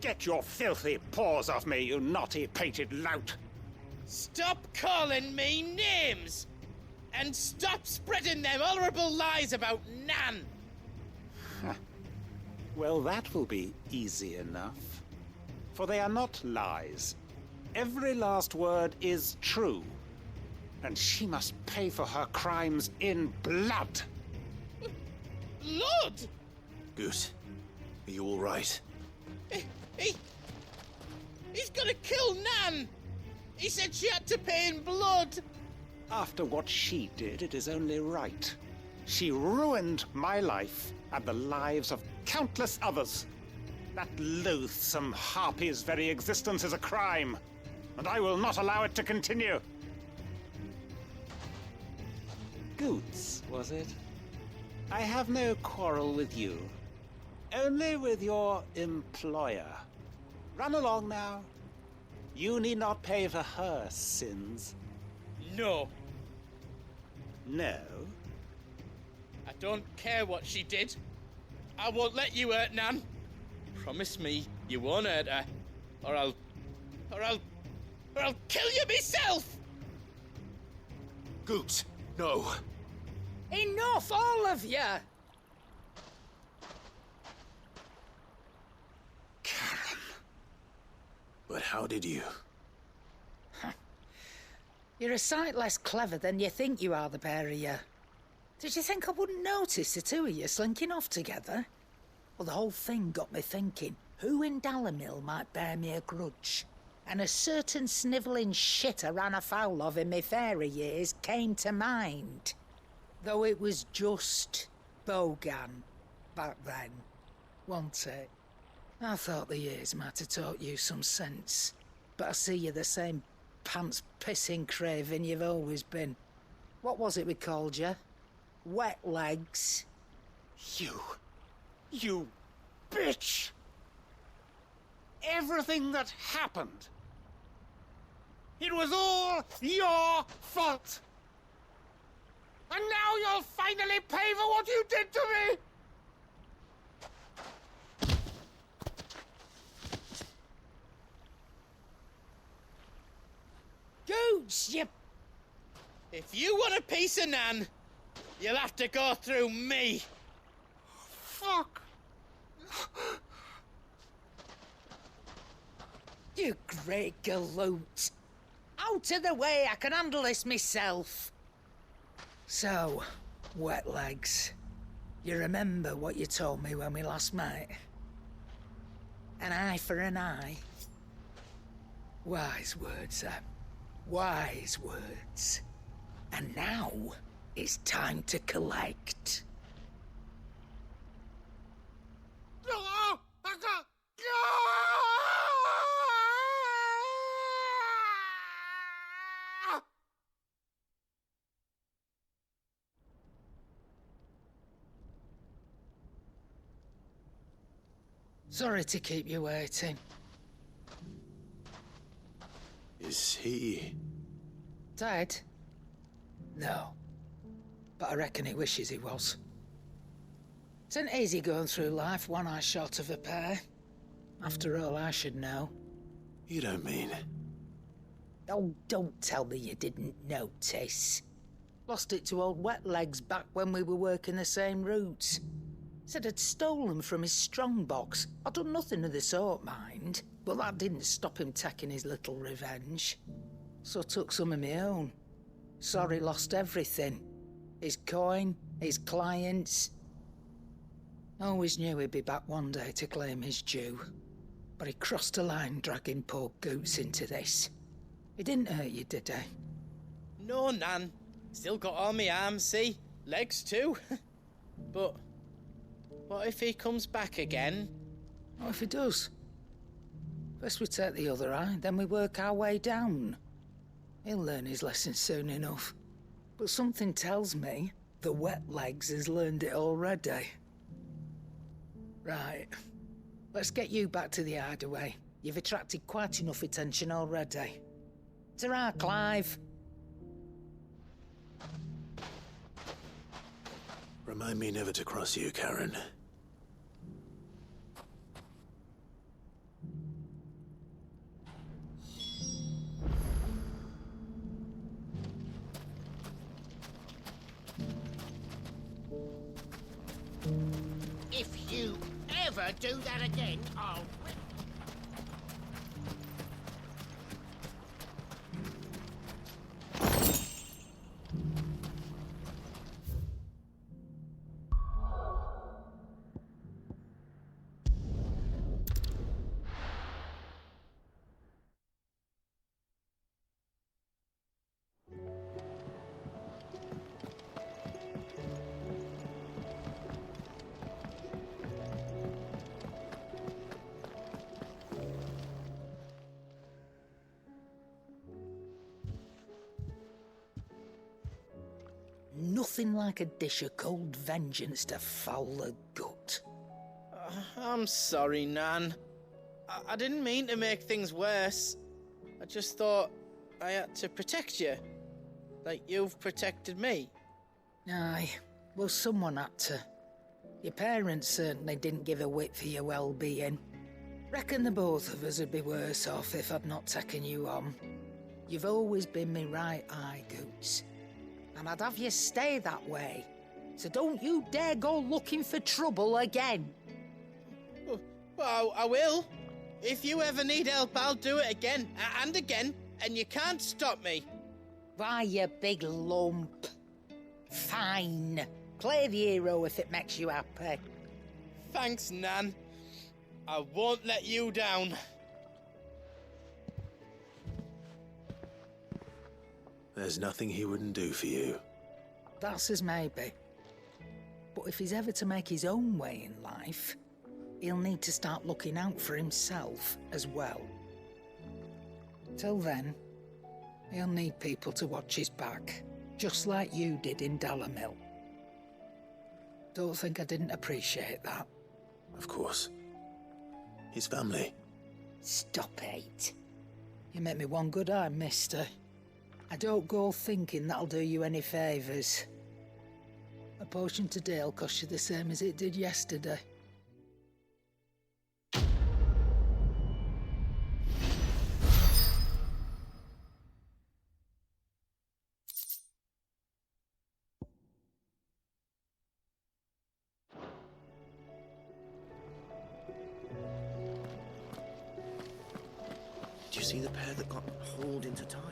Get your filthy paws off me, you naughty-pated lout!
Stop calling me names! And stop spreading them horrible lies about Nan!
Well, that will be easy enough. For they are not lies. Every last word is true. And she must pay for her crimes in blood!
Blood?
Goot, are you all right?
He's gonna kill Nan! He said she had to pay in blood!
After what she did, it is only right. She ruined my life and the lives of countless others. That loathsome harpy's very existence is a crime, and I will not allow it to continue. Goots, was it? I have no quarrel with you. Only with your employer. Run along now. You need not pay for her sins.
No.
No?
I don't care what she did. I won't let you hurt Nan. Promise me you won't hurt her, or I'll kill you myself!
Goots, no.
Enough, all of you!
But how did you?
You're a sight less clever than you think you are, the pair of you. Did you think I wouldn't notice the two of you slinking off together? Well, the whole thing got me thinking, who in Dalamil might bear me a grudge? And a certain snivelling shit I ran afoul of in my fairy years came to mind. Though it was just Bogan back then, wasn't it? I thought the years might have taught you some sense, but I see you're the same pants-pissing craven you've always been. What was it we called you? Wet legs?
You bitch! Everything that happened, it was all your fault! And now you'll finally pay for what you did to me!
Goots, you...
If you want a piece of Nan, you'll have to go through me.
Fuck!
You great galoot. Out of the way, I can handle this myself. So, wet legs, you remember what you told me when we last met? An eye for an eye. Wise words, wise words. And now, it's time to collect. Sorry to keep you waiting.
Is he...
Dead? No. But I reckon he wishes he was. It ain't easy going through life one eye short of a pair. After all, I should know.
You don't mean...
Oh, don't tell me you didn't notice. Lost it to old Wet Legs back when we were working the same routes. Said I'd stolen from his strongbox. I'd done nothing of the sort, mind. But that didn't stop him taking his little revenge. So I took some of my own. Sorry, lost everything. His coin, his clients. Always knew he'd be back one day to claim his due. But he crossed a line dragging poor Goots into this. He didn't hurt you, did he?
No, Nan. Still got all my arms, see? Legs too. But what if he comes back again?
What if he does? First we take the other eye, then we work our way down. He'll learn his lesson soon enough. But something tells me the Wet Legs has learned it already. Right. Let's get you back to the hideaway. You've attracted quite enough attention already. Ta-ra, Clive.
Remind me never to cross you, Karen.
If you ever do that again, I'll...
Nothing like a dish of cold vengeance to foul the gut.
I'm sorry, Nan. I didn't mean to make things worse. I just thought I had to protect you. Like you've protected me.
Aye, well, someone had to. Your parents certainly didn't give a whit for your well-being. Reckon the both of us would be worse off if I'd not taken you on. You've always been me right eye, Goots. And I'd have you stay that way. So don't you dare go looking for trouble again.
Well, I will. If you ever need help, I'll do it again and again, and you can't stop me.
Why, you big lump. Fine. Play the hero if it makes you happy.
Thanks, Nan. I won't let you down.
There's nothing he wouldn't do for you.
That's as maybe. But if he's ever to make his own way in life, he'll need to start looking out for himself as well. Till then, he'll need people to watch his back, just like you did in Dalamil. Don't think I didn't appreciate that.
Of course. His family.
Stop it. You make me one good eye, mister. I don't go thinking that'll do you any favours. A potion today'll cost you the same as it did yesterday.
Do you see the pair that got hauled into tires?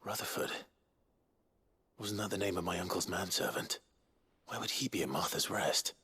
Rutherford. Wasn't that the name of my uncle's manservant? Why would he be at Martha's Rest?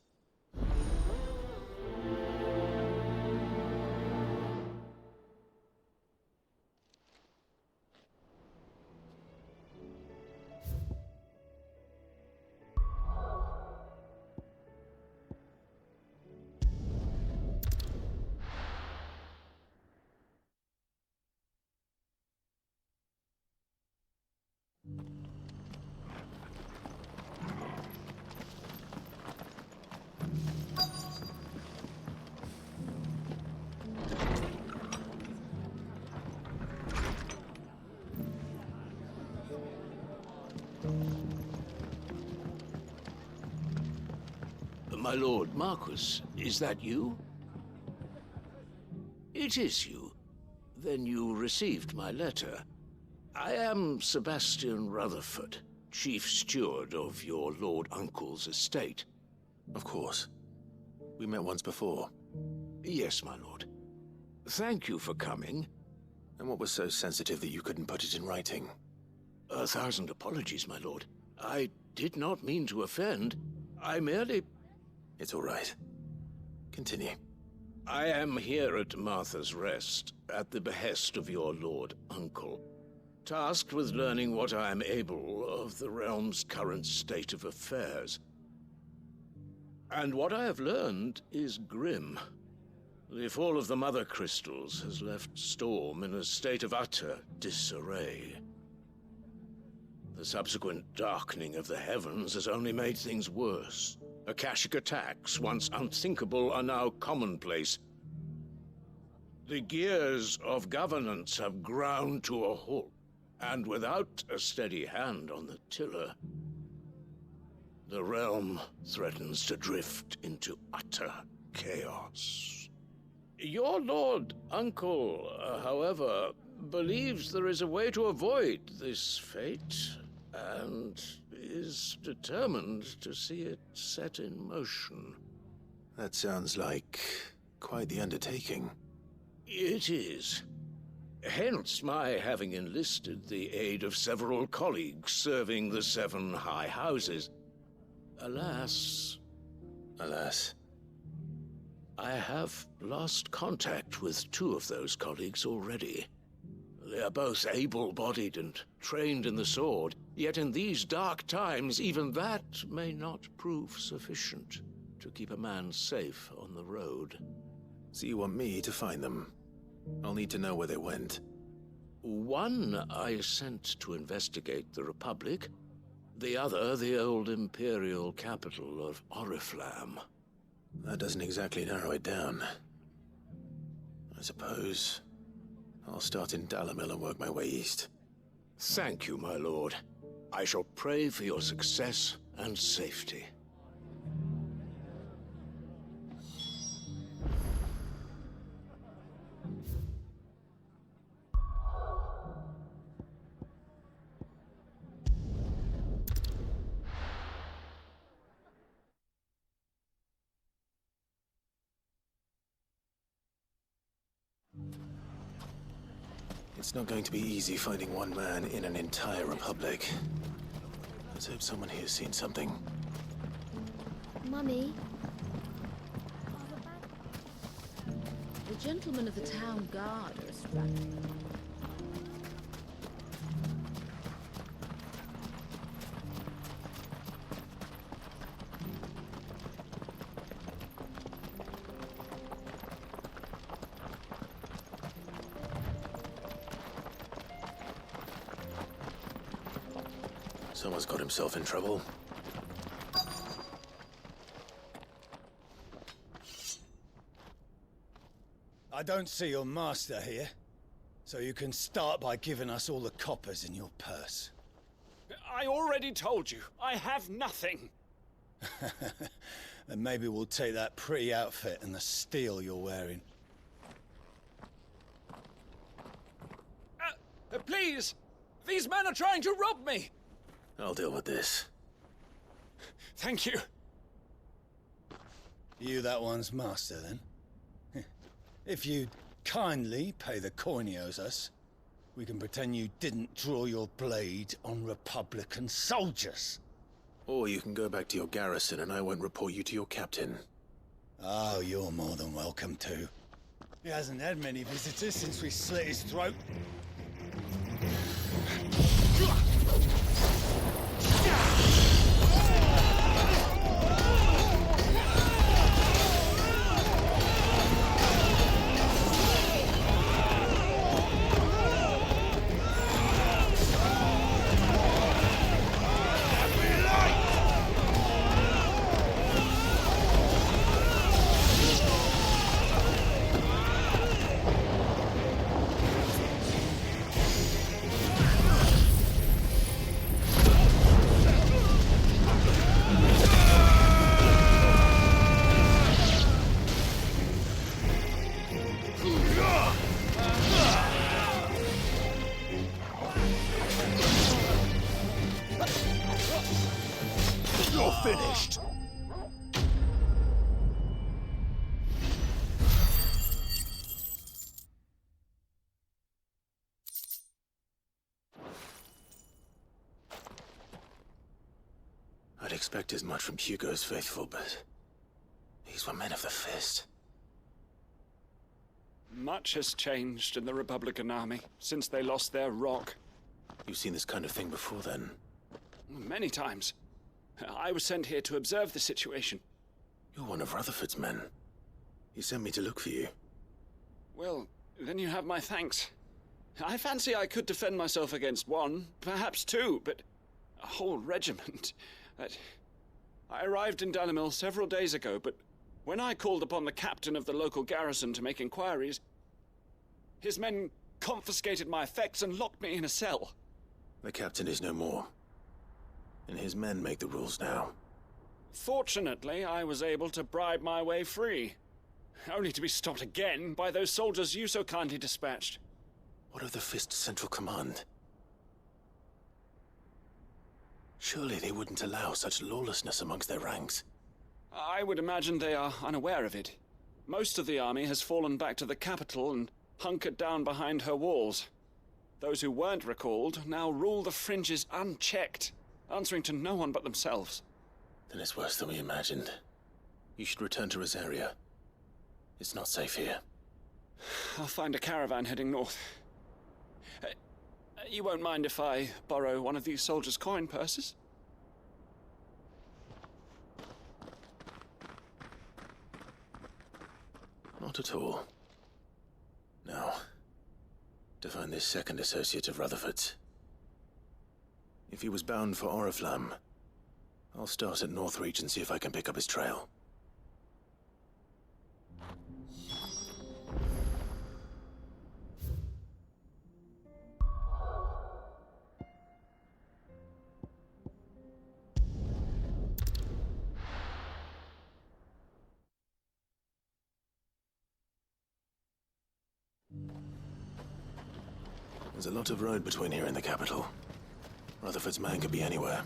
My lord Marquis, is that you? It is you. Then you received my letter. I am Sebastian Rutherford, Chief Steward of your Lord Uncle's estate.
Of course. We met once before.
Yes, my lord. Thank you for coming.
And what was so sensitive that you couldn't put it in writing?
1,000 apologies, my lord. I did not mean to offend. I merely...
It's all right. Continue.
I am here at Martha's Rest, at the behest of your Lord Uncle, tasked with learning what I am able of the realm's current state of affairs. And what I have learned is grim. The fall of the Mother Crystals has left Storm in a state of utter disarray. The subsequent darkening of the heavens has only made things worse. Akashic attacks, once unthinkable, are now commonplace. The gears of governance have ground to a halt, and without a steady hand on the tiller, the realm threatens to drift into utter chaos. Your Lord Uncle, however, believes there is a way to avoid this fate, and is determined to see it set in motion.
That sounds like quite the undertaking.
It is. Hence my having enlisted the aid of several colleagues serving the 7 high houses. Alas...
Alas?
I have lost contact with 2 of those colleagues already. They are both able-bodied and trained in the sword, yet in these dark times, even that may not prove sufficient to keep a man safe on the road.
So you want me to find them? I'll need to know where they went.
One I sent to investigate the Republic, the other the old Imperial capital of Oriflamme.
That doesn't exactly narrow it down. I suppose I'll start in Dalamil and work my way east.
Thank you, my lord. I shall pray for your success and safety.
It's not going to be easy finding one man in an entire republic. Let's hope someone here's seen something.
Mummy?
The gentlemen of the town guard are strapping.
Someone's got himself in trouble.
I don't see your master here, so you can start by giving us all the coppers in your purse.
I already told you, I have nothing.
Then maybe we'll take that pretty outfit and the steel you're wearing.
Please! These men are trying to rob me!
I'll deal with this.
Thank you.
You that one's master, then? If you'd kindly pay the coin he owes us, We can pretend you didn't draw your blade on Republican soldiers.
Or you can go back to your garrison and I won't report you to your captain.
Oh, you're more than welcome to. He hasn't had many visitors since we slit his throat. You're finished!
I'd expect as much from Hugo's faithful, but these were men of the fist.
Much has changed in the Republican army since they lost their rock.
You've seen this kind of thing before, then?
Many times. I was sent here to observe the situation.
You're one of Rutherford's men. He sent me to look for you.
Well, then you have my thanks. I fancy I could defend myself against one, perhaps two, but a whole regiment. I arrived in Dunamil several days ago, but when I called upon the captain of the local garrison to make inquiries, his men confiscated my effects and locked me in a cell.
The captain is no more, and his men make the rules now.
Fortunately, I was able to bribe my way free, only to be stopped again by those soldiers you so kindly dispatched.
What of the Fist's Central Command? Surely they wouldn't allow such lawlessness amongst their ranks.
I would imagine they are unaware of it. Most of the army has fallen back to the capital and hunkered down behind her walls. Those who weren't recalled now rule the fringes unchecked, answering to no one but themselves.
Then it's worse than we imagined. You should return to Rosaria. It's not safe here.
I'll find a caravan heading north. You won't mind if I borrow one of these soldiers' coin purses?
Not at all. Now, to find this second associate of Rutherford's. If he was bound for Oriflamme, I'll start at Northreach and see if I can pick up his trail. There's a lot of road between here and the capital. Rutherford's man could be anywhere.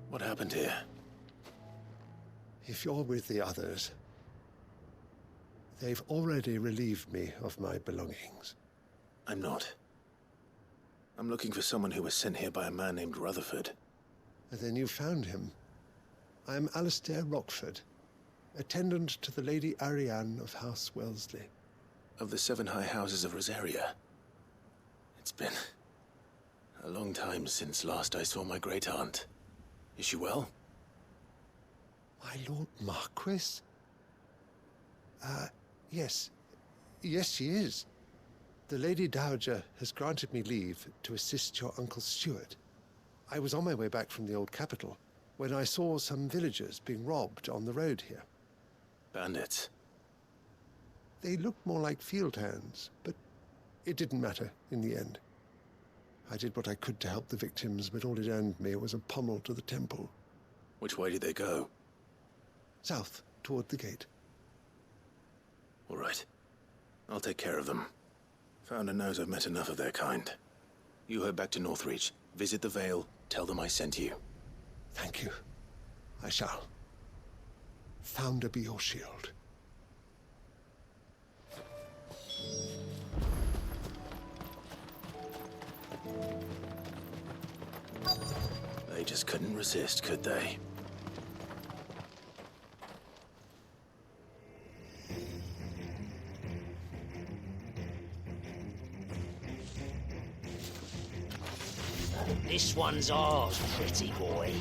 What happened here?
If you're with the others, they've already relieved me of my belongings.
I'm not. I'm looking for someone who was sent here by a man named Rutherford.
Then you found him. I am Alistair Rockford, attendant to the Lady Ariane of House Wellesley.
Of the 7 high houses of Rosaria. It's been a long time since last I saw my great-aunt. Is she well?
My Lord Marquis? Yes. Yes, she is. The Lady Dowager has granted me leave to assist your Uncle Stuart. I was on my way back from the old capital when I saw some villagers being robbed on the road here.
Bandits?
They looked more like field hands, but it didn't matter in the end. I did what I could to help the victims, but all it earned me was a pommel to the temple.
Which way did they go?
South, toward the gate.
All right. I'll take care of them. Founder knows I've met enough of their kind. You head back to Northreach, visit the Vale, tell them I sent you.
Thank you. I shall. Founder be your shield.
They just couldn't resist, could they?
This one's ours, pretty boy.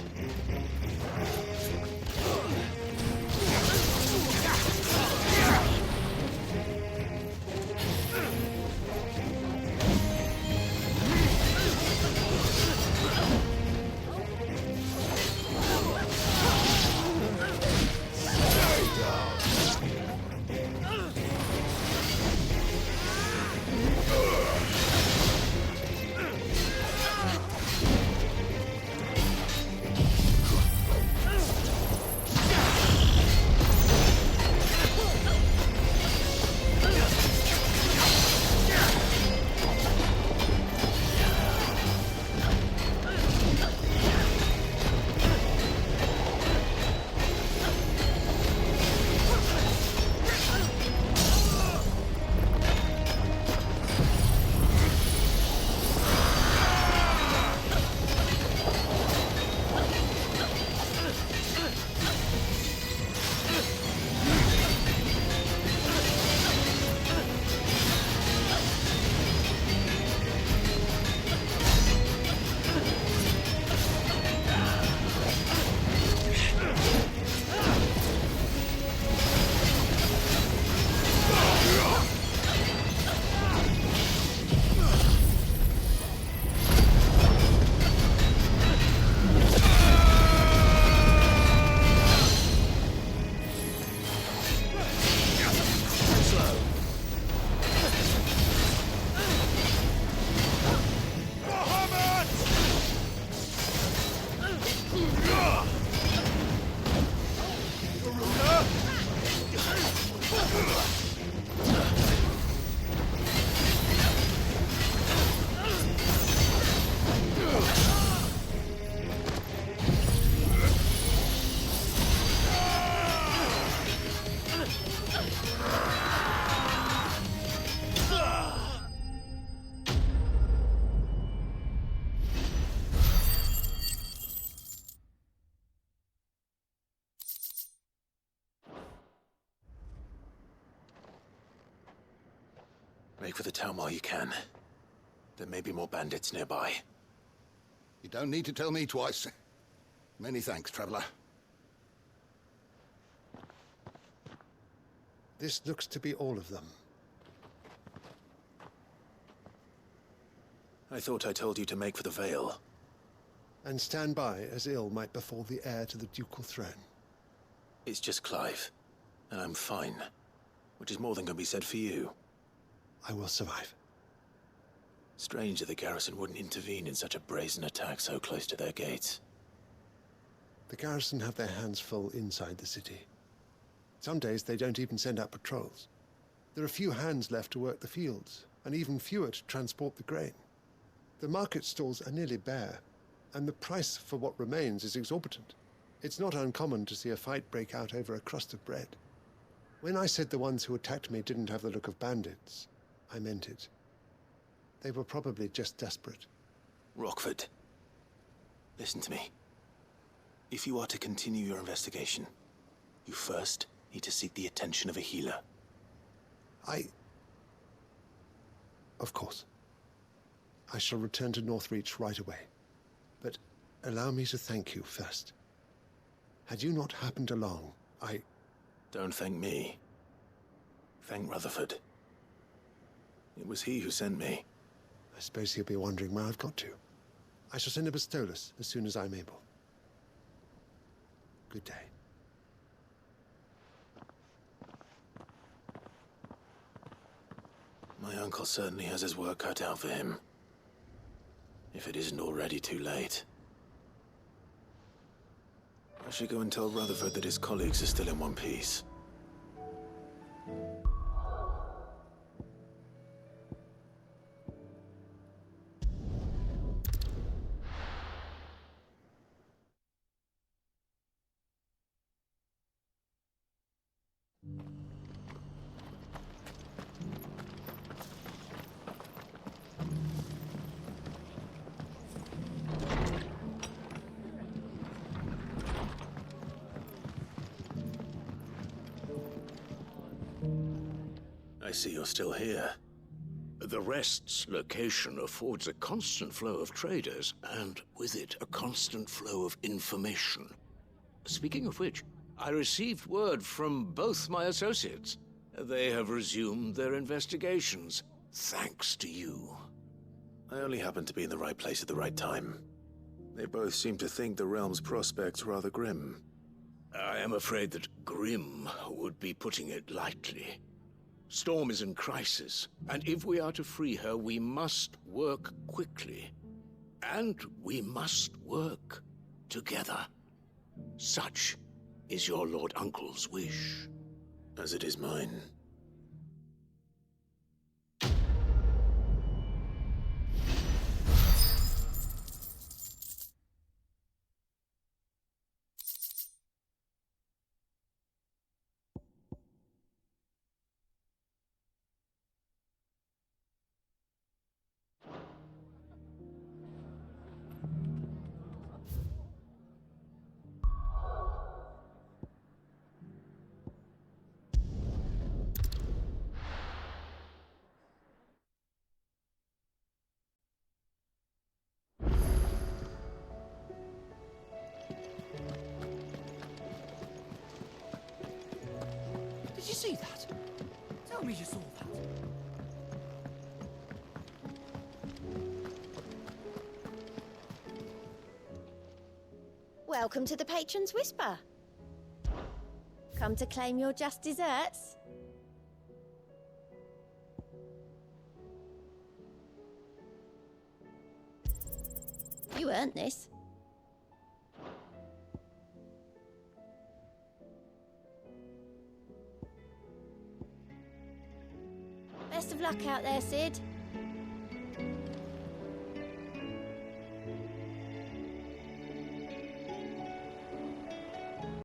Make for the town while you can. There may be more bandits nearby.
You don't need to tell me twice. Many thanks, traveler.
This looks to be all of them.
I thought I told you to make for the Vale.
And stand by as ill might befall the heir to the ducal throne.
It's just Clive, and I'm fine. Which is more than can be said for you.
I will survive.
Strange that the garrison wouldn't intervene in such a brazen attack so close to their gates.
The garrison have their hands full inside the city. Some days they don't even send out patrols. There are few hands left to work the fields, and even fewer to transport the grain. The market stalls are nearly bare, and the price for what remains is exorbitant. It's not uncommon to see a fight break out over a crust of bread. When I said the ones who attacked me didn't have the look of bandits, I meant it. They were probably just desperate.
Rockford, listen to me. If you are to continue your investigation, you first need to seek the attention of a healer.
Of course. I shall return to Northreach right away. But allow me to thank you first. Had you not happened along,
Don't thank me. Thank Rutherford. It was he who sent me.
I suppose he'll be wondering where I've got to. I shall send a Bastolus as soon as I'm able. Good day.
My uncle certainly has his work cut out for him. If it isn't already too late. I should go and tell Rutherford that his colleagues are still in one piece. I see you're still here.
The Rest's location affords a constant flow of traders, and with it, a constant flow of information. Speaking of which, I received word from both my associates. They have resumed their investigations, thanks to you.
I only happened to be in the right place at the right time. They both seem to think the realm's prospects rather grim.
I am afraid that grim would be putting it lightly. Storm is in crisis, and if we are to free her, we must work quickly. And we must work together. Such is your Lord Uncle's wish.
As it is mine.
Did you see that? Tell me you saw that.
Welcome to the Patron's Whisper. Come to claim your just desserts? You earned this. Best of luck out there, Sid.